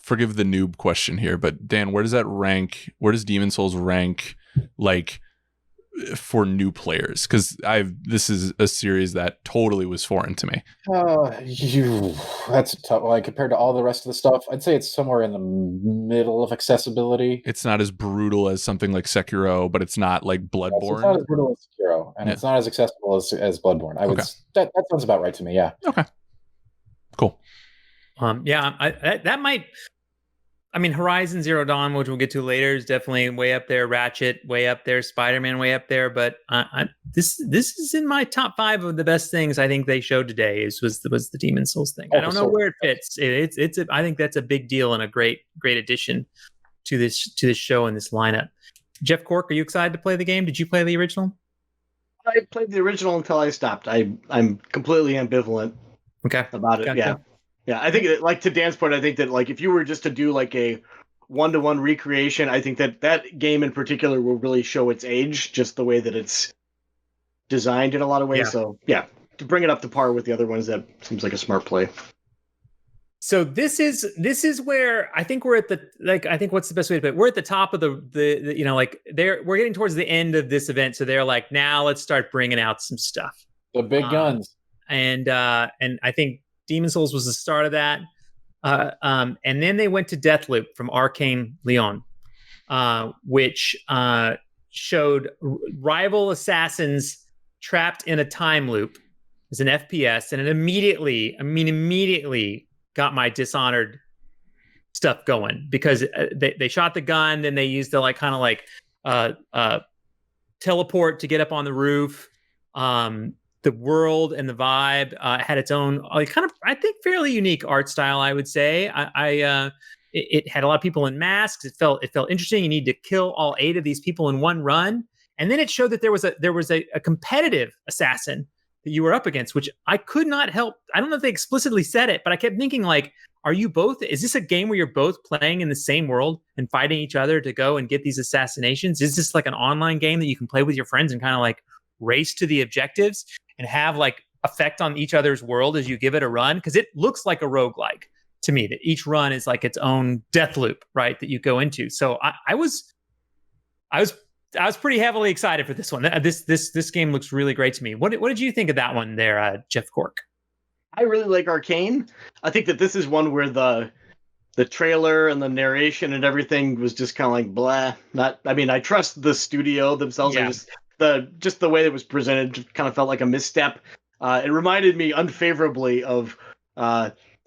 Forgive the noob question here, but Dan, where does that rank? Where does Demon's Souls rank? For new players, because this is a series that totally was foreign to me. That's tough. Compared to all the rest of the stuff, I'd say it's somewhere in the middle of accessibility. It's not as brutal as something like Sekiro, but it's not like Bloodborne. It's not as brutal as Sekiro, and it's not as accessible as Bloodborne. That sounds about right to me. Yeah. Okay. Cool. That might. I mean, Horizon Zero Dawn, which we'll get to later, is definitely way up there. Ratchet, way up there. Spider-Man, way up there. But this is in my top 5 of the best things I think they showed today. Was the Demon Souls thing. I don't know where it fits. I think that's a big deal and a great addition to this show and this lineup. Jeff Cork, are you excited to play the game? Did you play the original? I played the original until I stopped. I'm completely ambivalent. About it. Gotcha. Yeah. I think like to Dan's point, I think that like if you were just to do like a 1-to-1 recreation, I think that game in particular will really show its age, just the way that it's designed in a lot of ways. Yeah. So yeah, to bring it up to par with the other ones, that seems like a smart play. So this is where I think we're at the I think what's the best way to put it? We're at the top of the you know, like we're getting towards the end of this event, so they're like, now let's start bringing out some stuff. The big guns. And I think Demon Souls was the start of that. And then they went to Deathloop from Arcane Leon, which showed rival assassins trapped in a time loop as an FPS, and it immediately got my Dishonored stuff going, because they shot the gun, then they used the teleport to get up on the roof. The world and the vibe had its own kind of, I think, fairly unique art style, I would say. It had a lot of people in masks. It felt interesting. You need to kill all 8 of these people in one run, and then it showed that there was a competitive assassin that you were up against, which I could not help. I don't know if they explicitly said it, but I kept thinking, like, is this a game where you're both playing in the same world and fighting each other to go and get these assassinations? Is this like an online game that you can play with your friends and kind of like race to the objectives and have like effect on each other's world as you give it a run? Because it looks like a roguelike to me, that each run is like its own death loop, right, that you go into. So I was pretty heavily excited for this one. This game looks really great to me. What did you think of that one there, Jeff Cork? I really like Arcane. I think that this is one where the trailer and the narration and everything was just kind of like blah. I trust the studio themselves. Yeah. Just the way it was presented kind of felt like a misstep. It reminded me unfavorably of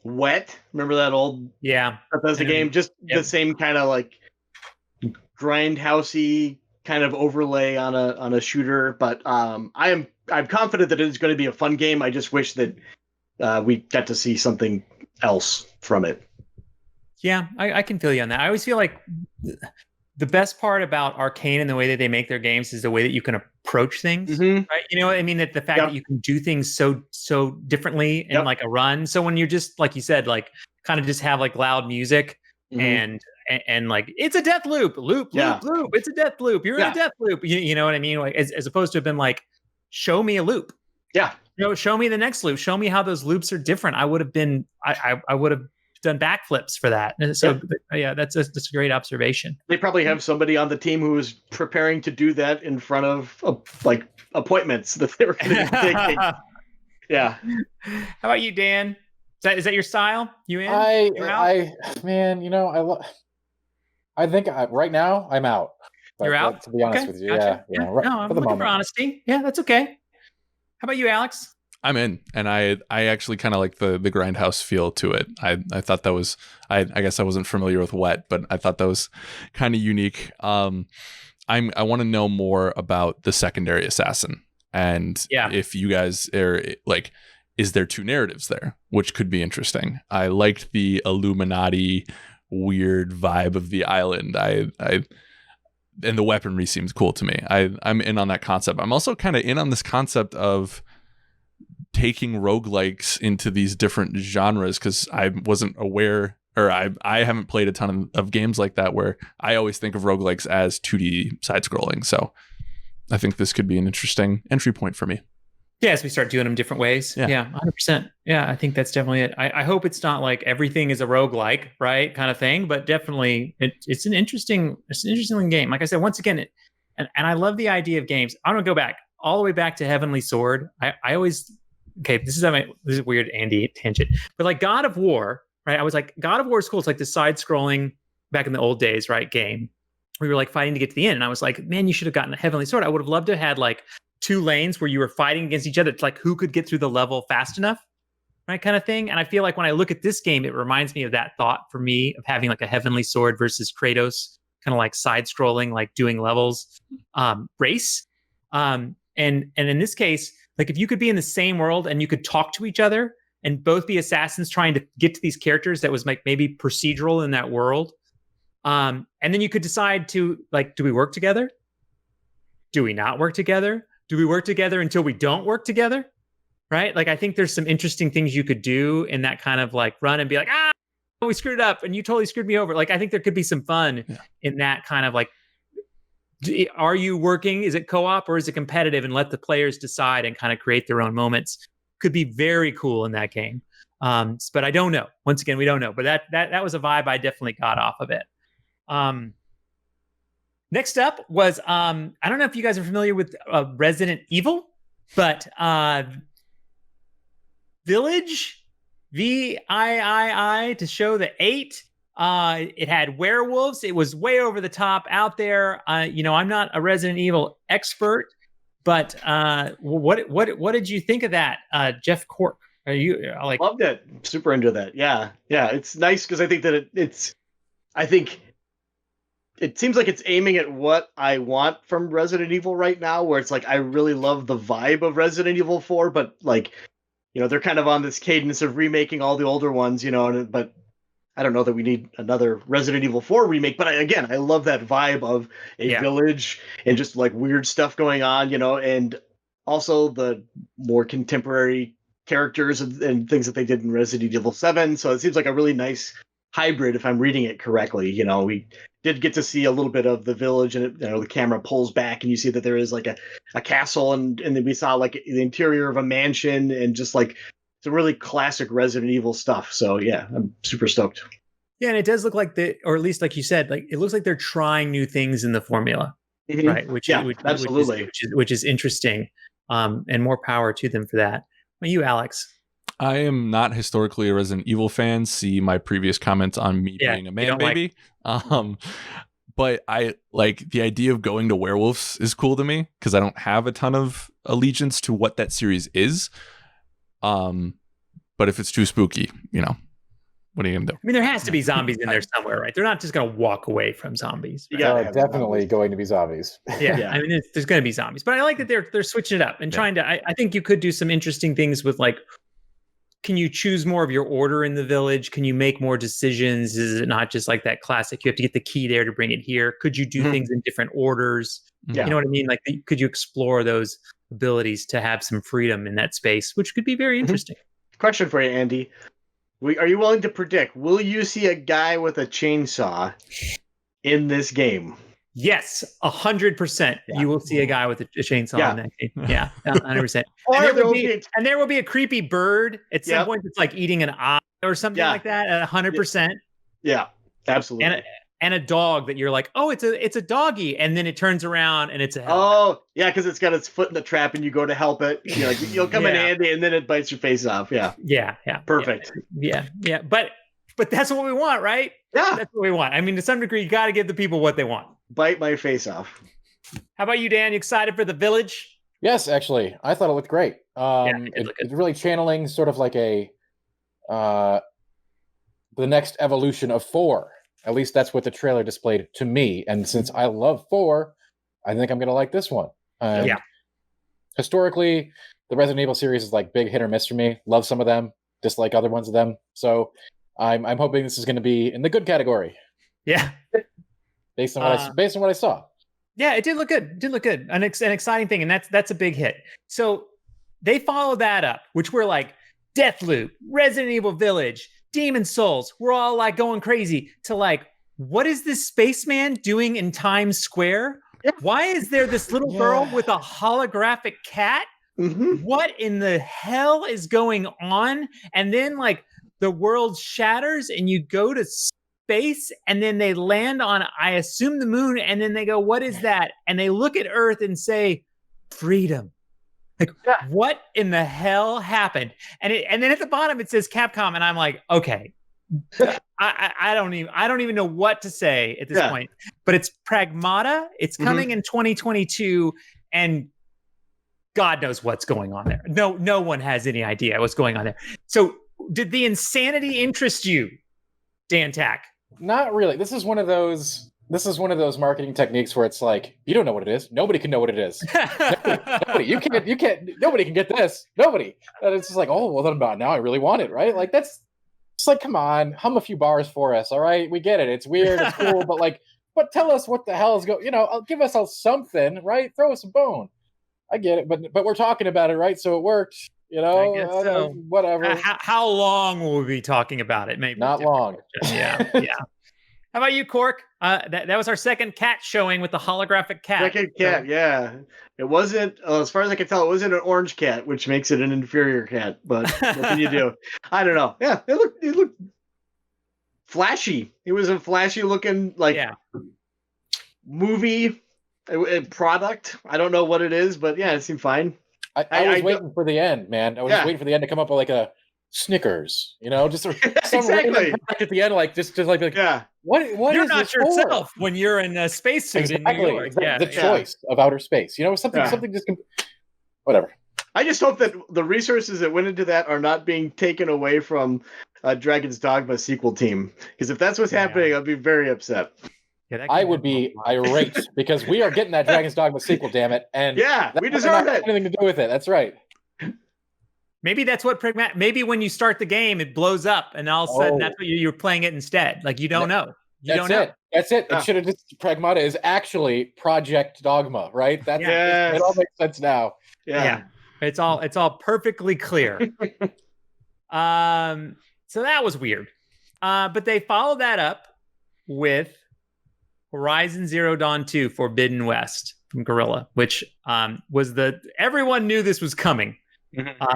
Wet. Remember that old Bethesda game? Just the same kind of like grindhousey kind of overlay on a shooter. But I'm confident that it's going to be a fun game. I just wish that we got to see something else from it. Yeah, I can feel you on that. I always feel like the best part about Arcane and the way that they make their games is the way that you can approach things, right? You know what I mean? That the fact that you can do things so differently in like a run. So when you're just, like you said, like kind of just have like loud music and like, it's a death loop. It's a death loop. You're in a death loop. You know what I mean? Like as opposed to have been like, show me a loop. Yeah. You know, show me the next loop. Show me how those loops are different. I would have done backflips for that. And so that's a great observation. They probably have somebody on the team who was preparing to do that in front of like appointments that they were going to be taking. Yeah. How about you, Dan? Is that your style? You in? Man, you know, I think right now I'm out. You're out? To be honest with you. Gotcha. Yeah. Right, no, I'm looking for honesty. Yeah, that's okay. How about you, Alex? I'm in, and I actually kind of like the grindhouse feel to it. I thought that was, I guess I wasn't familiar with Wet, but I thought that was kind of unique. I want to know more about the secondary assassin, and if you guys are like, is there 2 narratives there, which could be interesting. I liked the Illuminati weird vibe of the island. And the weaponry seems cool to me. I'm in on that concept. I'm also kind of in on this concept of taking roguelikes into these different genres, because I wasn't aware, or I haven't played a ton of games like that, where I always think of roguelikes as 2D side scrolling. So I think this could be an interesting entry point for me. Yeah, as we start doing them different ways. Yeah, 100%. Yeah, I think that's definitely it. I hope it's not like everything is a roguelike, right, kind of thing, but definitely it's an interesting game. Like I said, once again, and I love the idea of games. I'm going to go back all the way back to Heavenly Sword. I always, this is a weird Andy tangent, but like God of War, right? I was like, God of War is cool. It's like the side-scrolling back in the old days, right, game. We were like fighting to get to the end, and I was like, man, you should have gotten a Heavenly Sword. I would have loved to have had like 2 lanes where you were fighting against each other. It's like who could get through the level fast enough, right, kind of thing. And I feel like when I look at this game, it reminds me of that thought for me of having like a heavenly sword versus Kratos, kind of like side scrolling, like doing levels race. And in this case, like if you could be in the same world and you could talk to each other and both be assassins trying to get to these characters that was like maybe procedural in that world. And then you could decide to like, do we work together? Do we not work together? Do we work together until we don't work together? Right? Like, I think there's some interesting things you could do in that kind of like run and be like, we screwed it up and you totally screwed me over. Like, I think there could be some fun in that kind of like, are you working? Is it co-op or is it competitive? And let the players decide and kind of create their own moments. Could be very cool in that game. But I don't know. Once again, we don't know. But that was a vibe I definitely got off of it. Next up was, I don't know if you guys are familiar with Resident Evil, but Village, VIII, to show the 8. It had werewolves. It was way over the top out there. I'm not a Resident Evil expert, but what did you think of that, Jeff Cork? Are you like loved it? Super into that. Yeah. It's nice because I think that it seems like it's aiming at what I want from Resident Evil right now, where it's like I really love the vibe of Resident Evil 4, but like, they're kind of on this cadence of remaking all the older ones, but I don't know that we need another Resident Evil 4 remake, but I love that vibe of a village and just like weird stuff going on, and also the more contemporary characters and things that they did in Resident Evil 7. So it seems like a really nice hybrid if I'm reading it correctly. We did get to see a little bit of the village, and the camera pulls back and you see that there is like a castle, and then we saw like the interior of a mansion and just like some really classic Resident Evil stuff. So yeah, I'm super stoked. Yeah, and it does look like or at least like you said, like it looks like they're trying new things in the formula, right? Absolutely, which is interesting, and more power to them for that. What about you, Alex? I am not historically a Resident Evil fan. See my previous comments on me being a man baby. But I like the idea of going to werewolves is cool to me because I don't have a ton of allegiance to what that series is. But if it's too spooky, what are you gonna do? I mean, there has to be zombies in there somewhere, right? They're not just gonna walk away from zombies. Right? Yeah, definitely going to be zombies. Yeah. I mean, there's gonna be zombies, but I like that they're switching it up and trying to. I think you could do some interesting things with like. Can you choose more of your order in the village? Can you make more decisions? Is it not just like that classic? You have to get the key there to bring it here. Could you do things in different orders? Yeah. You know what I mean? Like, could you explore those abilities to have some freedom in that space, which could be very interesting. Question for you, Andy. Are you willing to predict, will you see a guy with a chainsaw in this game? Yes, 100%. You will see a guy with a chainsaw in that game. Yeah, 100%. And there will be a creepy bird at some point that's like eating an eye or something like that at 100%. Yeah, absolutely. And a dog that you're like, oh, it's a doggy, and then it turns around and it's a helmet. Oh, yeah, because it's got its foot in the trap and you go to help it. You'll come in handy and then it bites your face off. Yeah. Yeah. Perfect. Yeah. But that's what we want, right? Yeah. That's what we want. I mean, to some degree, you got to give the people what they want. Bite my face off. How about you, Dan? You excited for the village? Yes, actually. I thought it looked great. It's really channeling sort of like the next evolution of 4. At least that's what the trailer displayed to me. And since I love 4, I think I'm going to like this one. Historically, the Resident Evil series is like big hit or miss for me. Love some of them, dislike other ones of them. So I'm hoping this is going to be in the good category. Yeah. Based on what I saw. Yeah, it did look good. An exciting thing, and that's a big hit. So they followed that up, which we're like Deathloop, Resident Evil Village, Demon Souls. We're all like going crazy to like, what is this spaceman doing in Times Square? Yeah. Why is there this little girl with a holographic cat? What in the hell is going on? And then like the world shatters and you go to space, and then they land on, I assume, the moon, and then they go, what is that? And they look at Earth and say, freedom. Like, what in the hell happened? And then at the bottom it says Capcom, and I'm like, okay, I don't even know what to say at this point. But it's Pragmata. It's coming in 2022, and God knows what's going on there. No one has any idea what's going on there. So did the insanity interest you, Dan Tack? Not really. This is one of those marketing techniques where it's like, you don't know what it is. Nobody can know what it is. Nobody can get this. Nobody. And it's just like, oh, well, then now I really want it, right? Like, it's like, come on, hum a few bars for us, all right? We get it. It's weird, it's cool, but tell us what the hell is going, give us something, right? Throw us a bone. I get it, but we're talking about it, right? So it works, I guess so. Whatever. How long will we be talking about it? Maybe not long. Yeah. How about you, Cork? That was our second cat showing with the holographic cat. Second cat, yeah. It wasn't, as far as I can tell, it wasn't an orange cat, which makes it an inferior cat. But what can you do? I don't know. Yeah, it looked flashy. It was a flashy looking movie product. I don't know what it is, but yeah, it seemed fine. I was waiting for the end, man. I was just waiting for the end to come up with like a Snickers, just some exactly at the end, like just like what you're is not this yourself for? When you're in a spacesuit in New York. The choice of outer space, something just whatever. I just hope that the resources that went into that are not being taken away from Dragon's Dogma sequel team, because if that's what's happening, I'll be very upset. I would be irate because we are getting that Dragon's Dogma sequel, damn it, and we deserve it. Anything to do with it? That's right. Maybe that's what Pragmata. Maybe when you start the game, it blows up, and all of a sudden that's what you're playing it instead. Like you don't know. That's it. It should have just Pragmata is actually Project Dogma, right? That's it all makes sense now. Yeah. It's all perfectly clear. So that was weird. But they followed that up with Horizon Zero Dawn 2 Forbidden West from Guerrilla, which was everyone knew this was coming.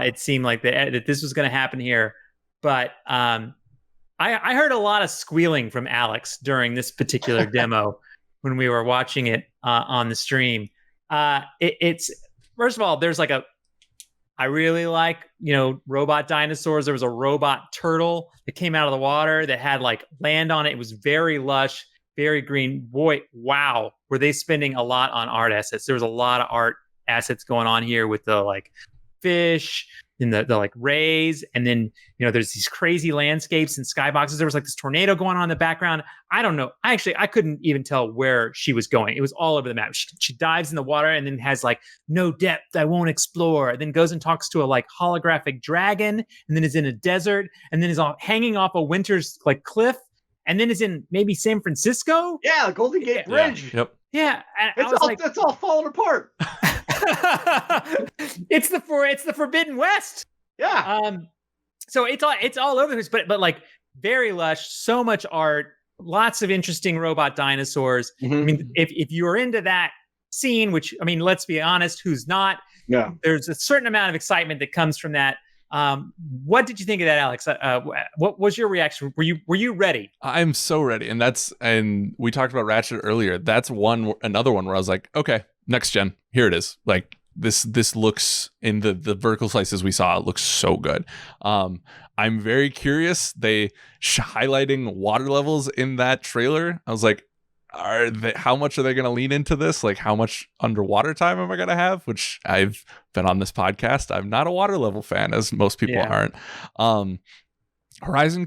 It seemed like that this was going to happen here, but I heard a lot of squealing from Alex during this particular demo when we were watching it on the stream. It's first of all, there's like I really like robot dinosaurs. There was a robot turtle that came out of the water that had like land on it. It was very lush, very green. Boy, wow, were they spending a lot on art assets? There was a lot of art assets going on here with the like fish and the like rays, and then there's these crazy landscapes and skyboxes. There was like this tornado going on in the background. I don't know. I couldn't even tell where she was going. It was all over the map. She dives in the water and then has like no depth, I won't explore. And then goes and talks to a like holographic dragon, and then is in a desert, and then is hanging off a winter's like cliff, and then is in maybe San Francisco. Yeah, Golden Gate Bridge. Yep. Yeah, it's all falling apart. It's the Forbidden West. Yeah. So it's all over this, but like very lush, so much art, lots of interesting robot dinosaurs. I mean, if you're into that scene, which let's be honest, who's not? Yeah. There's a certain amount of excitement that comes from that. What did you think of that, Alex? What was your reaction? Were you ready? I'm so ready, and we talked about Ratchet earlier. That's another one where I was like, okay, next gen, here it is. Like this looks in the vertical slices we saw. It looks so good. I'm very curious. They highlighting water levels in that trailer. I was like, how much are they going to lean into this? Like, how much underwater time am I going to have? Which I've been on this podcast. I'm not a water level fan, as most people aren't. Horizon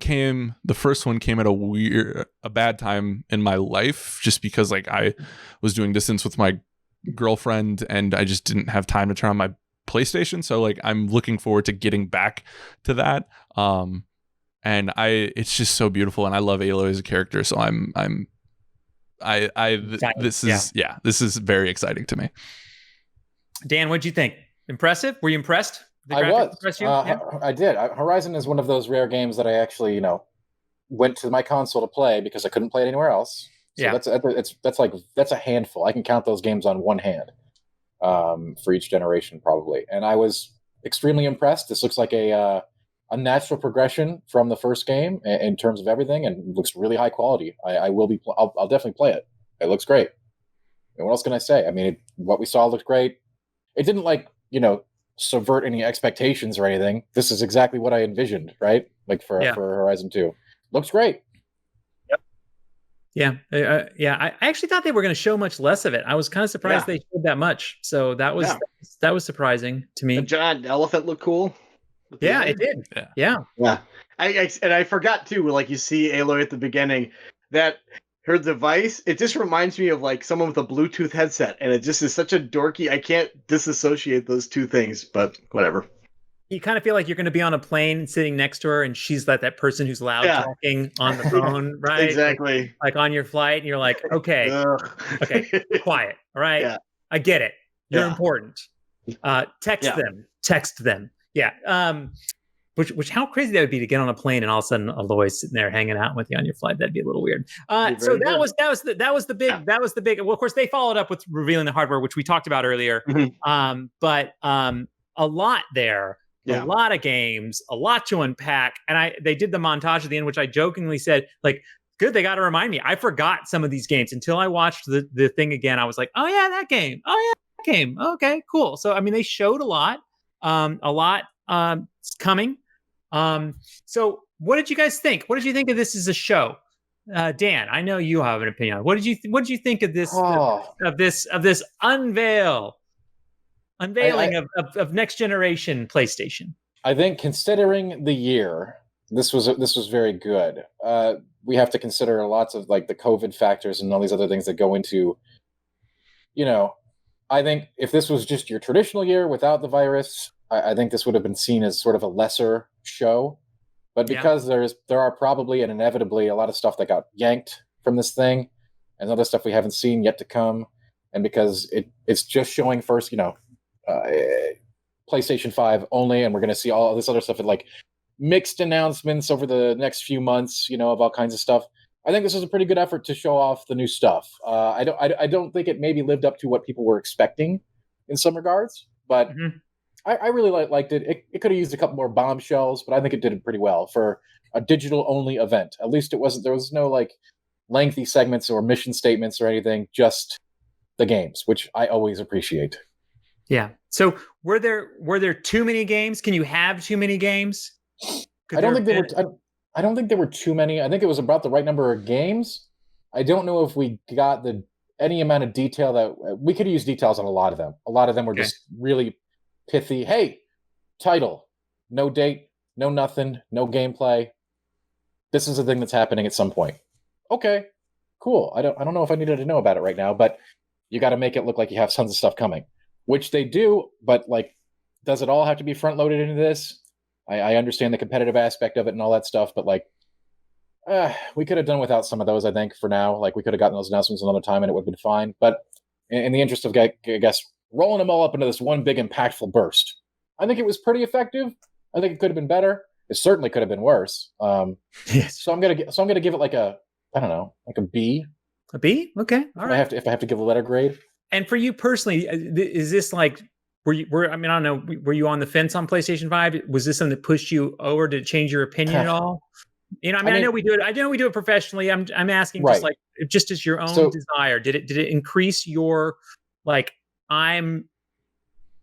the first one came at a bad time in my life, just because like I was doing distance with my girlfriend and I just didn't have time to turn on my PlayStation. So like, I'm looking forward to getting back to that. And it's just so beautiful. And I love Aloy as a character. So this is very exciting to me. Dan, what'd you think? Impressive? Were you impressed? I was. I did. Horizon is one of those rare games that I actually, went to my console to play because I couldn't play it anywhere else. So that's a handful. I can count those games on one hand for each generation, probably. And I was extremely impressed. This looks like a natural progression from the first game in terms of everything, and looks really high quality. I'll definitely play it. It looks great. And what else can I say? What we saw looked great. It didn't subvert any expectations or anything. This is exactly what I envisioned, right? Like for Horizon 2. Looks great. Yep. Yeah. I actually thought they were going to show much less of it. I was kind of surprised they showed that much. So that was surprising to me. The giant elephant looked cool. Yeah, it did. Yeah. I forgot too. Like you see Aloy at the beginning, that her device. It just reminds me of like someone with a Bluetooth headset, and it just is such a dorky. I can't disassociate those two things, but whatever. You kind of feel like you're going to be on a plane sitting next to her, and she's like that person who's loud talking on the phone, right? Exactly. Like on your flight, and you're like, okay, quiet, all right? Yeah. I get it. You're important. Text them. Yeah. Which how crazy that would be to get on a plane and all of a sudden Aloy's sitting there hanging out with you on your flight. That'd be a little weird. So that was the big. Well, of course, they followed up with revealing the hardware, which we talked about earlier. Mm-hmm. But a lot there. A lot of games, a lot to unpack. And they did the montage at the end, which I jokingly said, like, good, they got to remind me. I forgot some of these games until I watched the thing again. I was like, oh, yeah, that game. Oh, yeah, that game. Okay, cool. So, I mean, they showed a lot coming. So what did you guys think? What did you think of this as a show? Dan, I know you have an opinion. What did you think of this, of this unveiling of next generation PlayStation? I think considering the year, this was very good. We have to consider lots of like the COVID factors and all these other things that go into, I think if this was just your traditional year without the virus, I think this would have been seen as sort of a lesser show. But because there are probably and inevitably a lot of stuff that got yanked from this thing and other stuff we haven't seen yet to come, and because it's just showing first, PlayStation 5 only, and we're going to see all this other stuff at like mixed announcements over the next few months, of all kinds of stuff. I think this was a pretty good effort to show off the new stuff. I don't think it maybe lived up to what people were expecting in some regards, but I really liked it. It could have used a couple more bombshells, but I think it did it pretty well for a digital only event. At least there was no like lengthy segments or mission statements or anything, just the games, which I always appreciate. Yeah. So were there too many games? Can you have too many games? I don't think there were too many. I think it was about the right number of games. I don't know if we got any amount of detail that we could use details on a lot of them. A lot of them were just really pithy. Hey, title, no date, no nothing, no gameplay. This is a thing that's happening at some point. Okay, cool. I don't know if I needed to know about it right now, but you got to make it look like you have tons of stuff coming, which they do. But like, does it all have to be front loaded into this? I understand the competitive aspect of it and all that stuff, but like, we could have done without some of those. I think for now, like we could have gotten those announcements another time and it would have been fine. But in the interest of, I guess, rolling them all up into this one big impactful burst, I think it was pretty effective. I think it could have been better. It certainly could have been worse. Yes. So I'm gonna give it like a B. A B? Okay. All right. If I have to give a letter grade. And for you personally, is this like I don't know, were you on the fence on PlayStation 5? Was this something that pushed you over? Did it change your opinion at all? I know we do it. I know we do it professionally. I'm asking just as your own desire. Did it increase your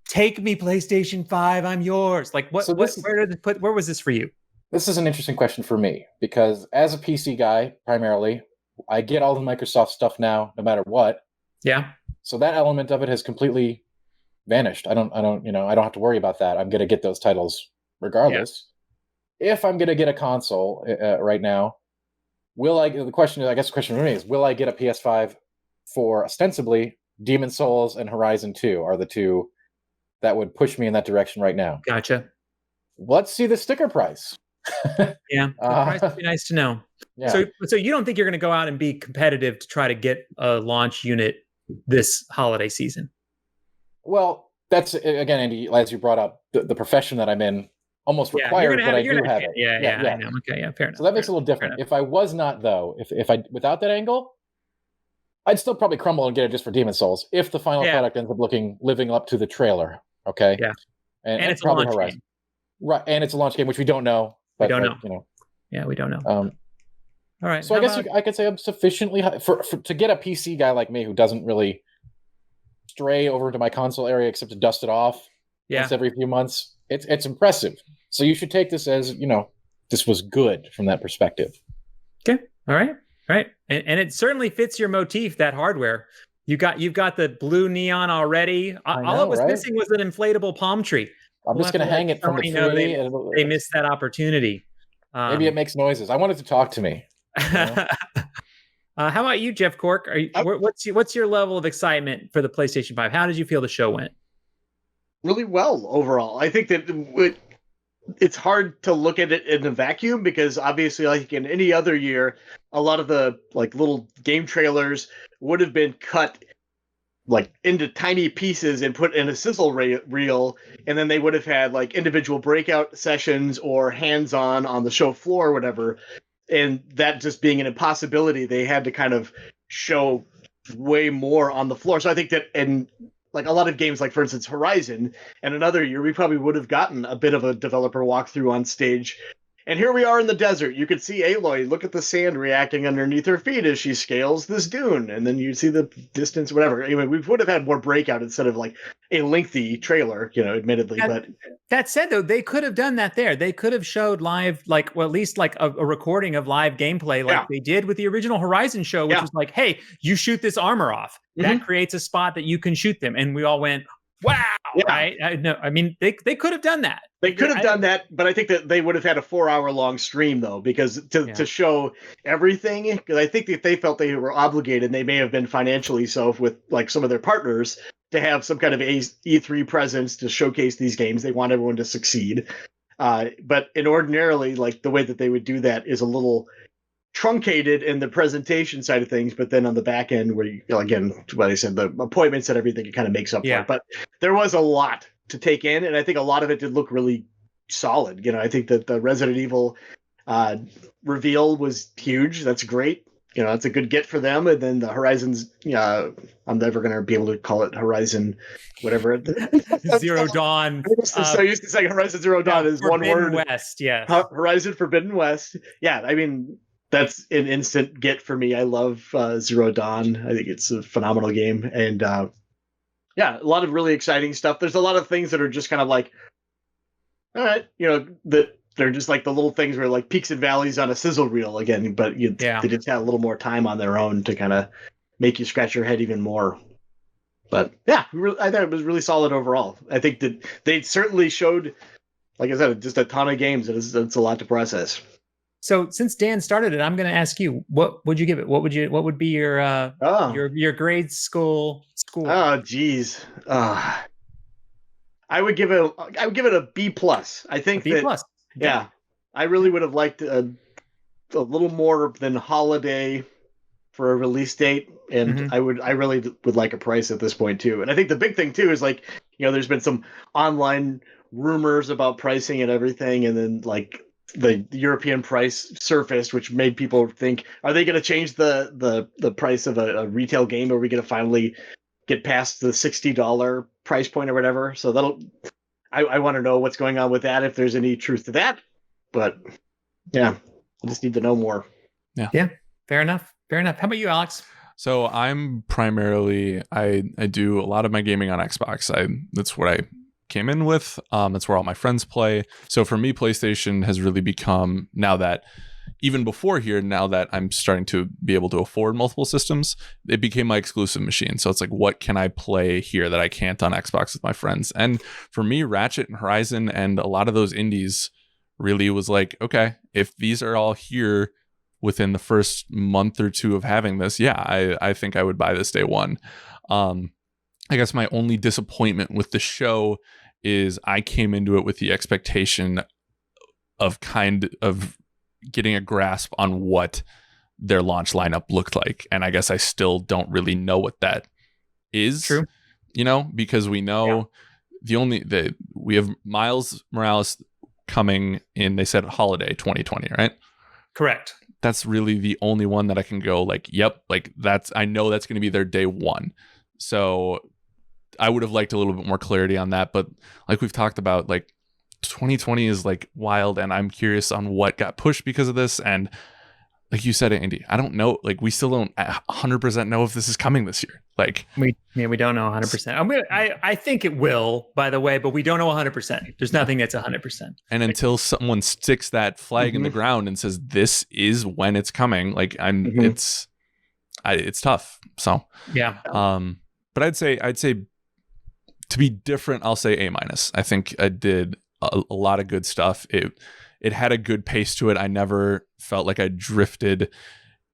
take me PlayStation 5, I'm yours. Like where was this for you? This is an interesting question for me because as a PC guy, primarily, I get all the Microsoft stuff now, no matter what. Yeah. So that element of it has completely vanished. I don't have to worry about that. I'm going to get those titles regardless. Yeah. If I'm going to get a console right now, the question for me is, will I get a PS5 for ostensibly Demon's Souls and Horizon 2 are the two that would push me in that direction right now. Gotcha. Let's see the sticker price. Yeah, the price would be nice to know. Yeah. So you don't think you're going to go out and be competitive to try to get a launch unit this holiday season? Well, that's, again, Andy, as you brought up, the profession that I'm in almost requires that I do have it. Yeah, I know. Okay, yeah, fair enough. So that makes it a little different. If I was not, though, if I without that angle, I'd still probably crumble and get it just for Demon's Souls if the final product ends up living up to the trailer. Okay. Yeah. And it's probably a launch game. Right. And it's a launch game, which we don't know. But, we don't know. Yeah, we don't know. All right. So I guess I could say I'm sufficiently high for to get a PC guy like me who doesn't really stray over to my console area except to dust it off once every few months. It's impressive. So you should take this as, this was good from that perspective. Okay. All right. Right. And it certainly fits your motif, that hardware. You've got the blue neon already. All it was missing was an inflatable palm tree. I'm just going to hang it from the tree. They missed that opportunity. Maybe it makes noises. I want it to talk to me. You know? How about you, Jeff Cork? What's your level of excitement for the PlayStation 5? How did you feel the show went? Really well overall. I think that it's hard to look at it in a vacuum because obviously, like in any other year, a lot of the like little game trailers would have been cut like into tiny pieces and put in a sizzle reel, and then they would have had like individual breakout sessions or hands-on the show floor or whatever. And that just being an impossibility, they had to kind of show way more on the floor. So I think that in like a lot of games, like for instance Horizon, and another year we probably would have gotten a bit of a developer walkthrough on stage. And here we are in the desert. You could see Aloy look at the sand reacting underneath her feet as she scales this dune, and then you see the distance, whatever. Anyway, we would have had more breakout instead of like a lengthy trailer, admittedly. But that said, though, they could have done that there. They could have showed live, like, well, at least like a recording of live gameplay, like they did with the original Horizon show, which was like, hey, you shoot this armor off. That creates a spot that you can shoot them. And we all went, wow, right? I mean, they could have done that. They could have done that, but I think that they would have had a 4-hour-long stream, though, because to show everything, because I think that they felt they were obligated, and they may have been financially so with like some of their partners, to have some kind of E3 presence to showcase these games. They want everyone to succeed. But ordinarily, like the way that they would do that is a little truncated in the presentation side of things, but then on the back end where again, what I said, the appointments and everything, it kind of makes up for it. But there was a lot to take in, and I think a lot of it did look really solid. I think that the Resident Evil reveal was huge. That's great. That's a good get for them. And then the Horizons, I'm never going to be able to call it Horizon, whatever. Zero Dawn. So used to saying Horizon Zero Dawn is one word. West, yes. Horizon Forbidden West. Yeah, I mean, that's an instant get for me. I love Zero Dawn. I think it's a phenomenal game. And a lot of really exciting stuff. There's a lot of things that are just kind of like, all right, that they're just like the little things where like peaks and valleys on a sizzle reel again, but they just had a little more time on their own to kind of make you scratch your head even more. But I thought it was really solid overall. I think that they certainly showed, like I said, just a ton of games. It's a lot to process. So since Dan started it, I'm going to ask you, what would you give it? What would be your grade school score? Oh, geez. I would give it a B+. I think B+. Yeah, I really would have liked a little more than holiday for a release date, and I really would like a price at this point too. And I think the big thing too is like, there's been some online rumors about pricing and everything, and then like the European price surfaced, which made people think, are they going to change the price of a retail game? Are we going to finally get past the $60 price point or whatever? So I want to know what's going on with that, if there's any truth to that. But I just need to know more. Yeah. Fair enough. How about you, Alex? So I'm primarily, I do a lot of my gaming on Xbox. That's what I came in with. That's where all my friends play. So for me, PlayStation has really become, now that even before here, now that I'm starting to be able to afford multiple systems, it became my exclusive machine. So it's like, what can I play here that I can't on Xbox with my friends? And for me, Ratchet and Horizon and a lot of those indies really was like, okay, if these are all here within the first month or two of having this, I think I would buy this day one. I guess my only disappointment with the show is I came into it with the expectation of getting a grasp on what their launch lineup looked like. And I guess I still don't really know what that is. True. Because we know we have Miles Morales coming in, they said holiday 2020, right? Correct. That's really the only one that I can go like, yep, like I know that's going to be their day one. So I would have liked a little bit more clarity on that. But like we've talked about, like 2020 is like wild, and I'm curious on what got pushed because of this. And like you said, Andy, I don't know. Like we still don't 100% know if this is coming this year. Like we don't know 100%. I think it will, by the way, but we don't know 100%. There's nothing that's 100%. And until someone sticks that flag in the ground and says this is when it's coming, like it's tough. So yeah. But I'd say to be different, I'll say A-. I think I did a lot of good stuff. It had a good pace to it. I never felt like I drifted.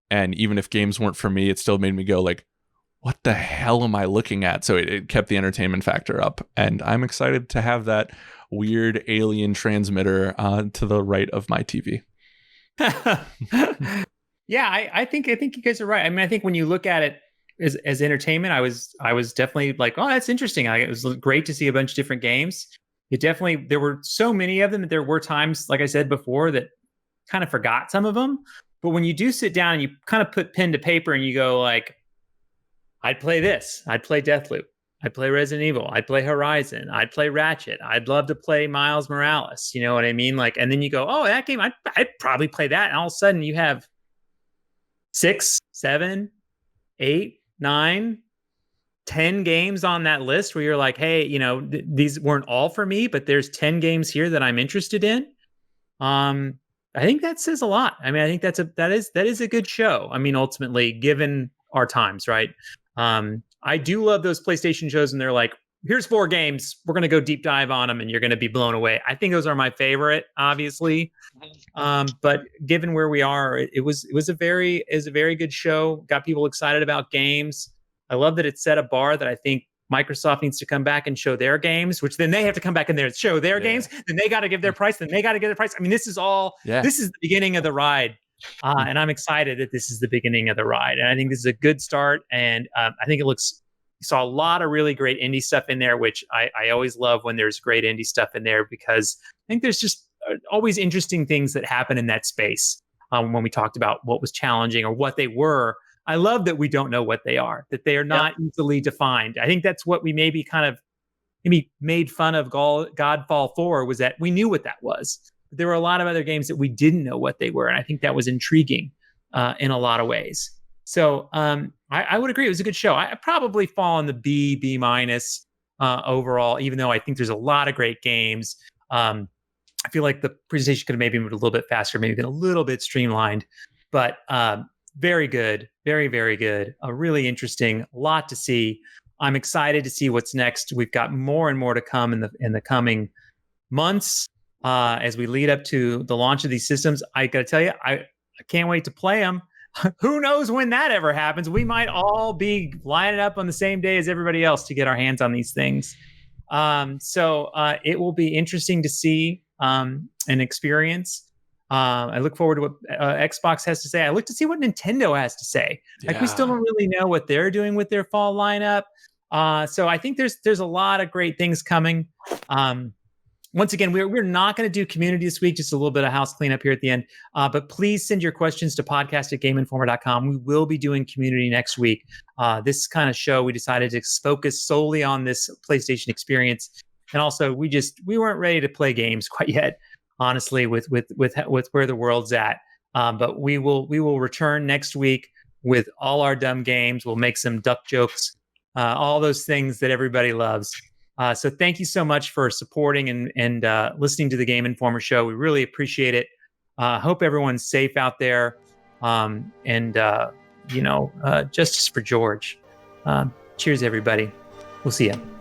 And even if games weren't for me, it still made me go like, what the hell am I looking at? So it kept the entertainment factor up. And I'm excited to have that weird alien transmitter to the right of my TV. Yeah, I think you guys are right. I mean, I think when you look at it as entertainment, I was definitely like, oh, that's interesting. It was great to see a bunch of different games. There were so many of them that there were times, like I said before, that kind of forgot some of them. But when you do sit down and you kind of put pen to paper and you go like, I'd play this. I'd play Deathloop. I'd play Resident Evil. I'd play Horizon. I'd play Ratchet. I'd love to play Miles Morales. You know what I mean? Like, and then you go, oh, that game, I'd probably play that. And all of a sudden you have 6, 7, 8, 9, 10 games on that list where you're like, hey, you know, these weren't all for me, but there's 10 games here that I'm interested in. I think that says a lot. I mean, I think that is a good show. I mean, ultimately, given our times, right? I do love those PlayStation shows, and they're like, here's 4 games. We're going to go deep dive on them, and you're going to be blown away. I think those are my favorite, obviously. But given where we are, it was a very good show. Got people excited about games. I love that it set a bar that I think Microsoft needs to come back and show their games, which then they have to come back in there and show their games. Then they got to give their price. Then they got to give their price. I mean, this is the beginning of the ride. And I'm excited that this is the beginning of the ride. And I think this is a good start. And I think you saw a lot of really great indie stuff in there, which I always love when there's great indie stuff in there, because I think there's just always interesting things that happen in that space. When we talked about what was challenging or what they were, I love that we don't know what they are, that they are not easily defined. I think that's what we maybe made fun of Godfall 4, was that we knew what that was. But there were a lot of other games that we didn't know what they were. And I think that was intriguing in a lot of ways. So I would agree. It was a good show. I probably fall in the B- overall, even though I think there's a lot of great games. I feel like the presentation could have maybe moved a little bit faster, maybe been a little bit streamlined, but very good. Very, very good. Really interesting. A lot to see. I'm excited to see what's next. We've got more and more to come in the coming months as we lead up to the launch of these systems. I got to tell you, I can't wait to play them. Who knows when that ever happens? We might all be lining up on the same day as everybody else to get our hands on these things. So it will be interesting to see and experience. I look forward to what Xbox has to say. I look to see what Nintendo has to say. Like, we still don't really know what they're doing with their fall lineup. So I think there's a lot of great things coming. Once again, we're not going to do community this week, just a little bit of house cleanup here at the end. But please send your questions to podcast@GameInformer.com. We will be doing community next week. This kind of show, we decided to focus solely on this PlayStation experience. And also, we weren't ready to play games quite yet, honestly, with where the world's at. But we will return next week with all our dumb games. We'll make some duck jokes, all those things that everybody loves. So thank you so much for supporting and listening to the Game Informer show. We really appreciate it. Hope everyone's safe out there. Justice for George. Cheers, everybody. We'll see you.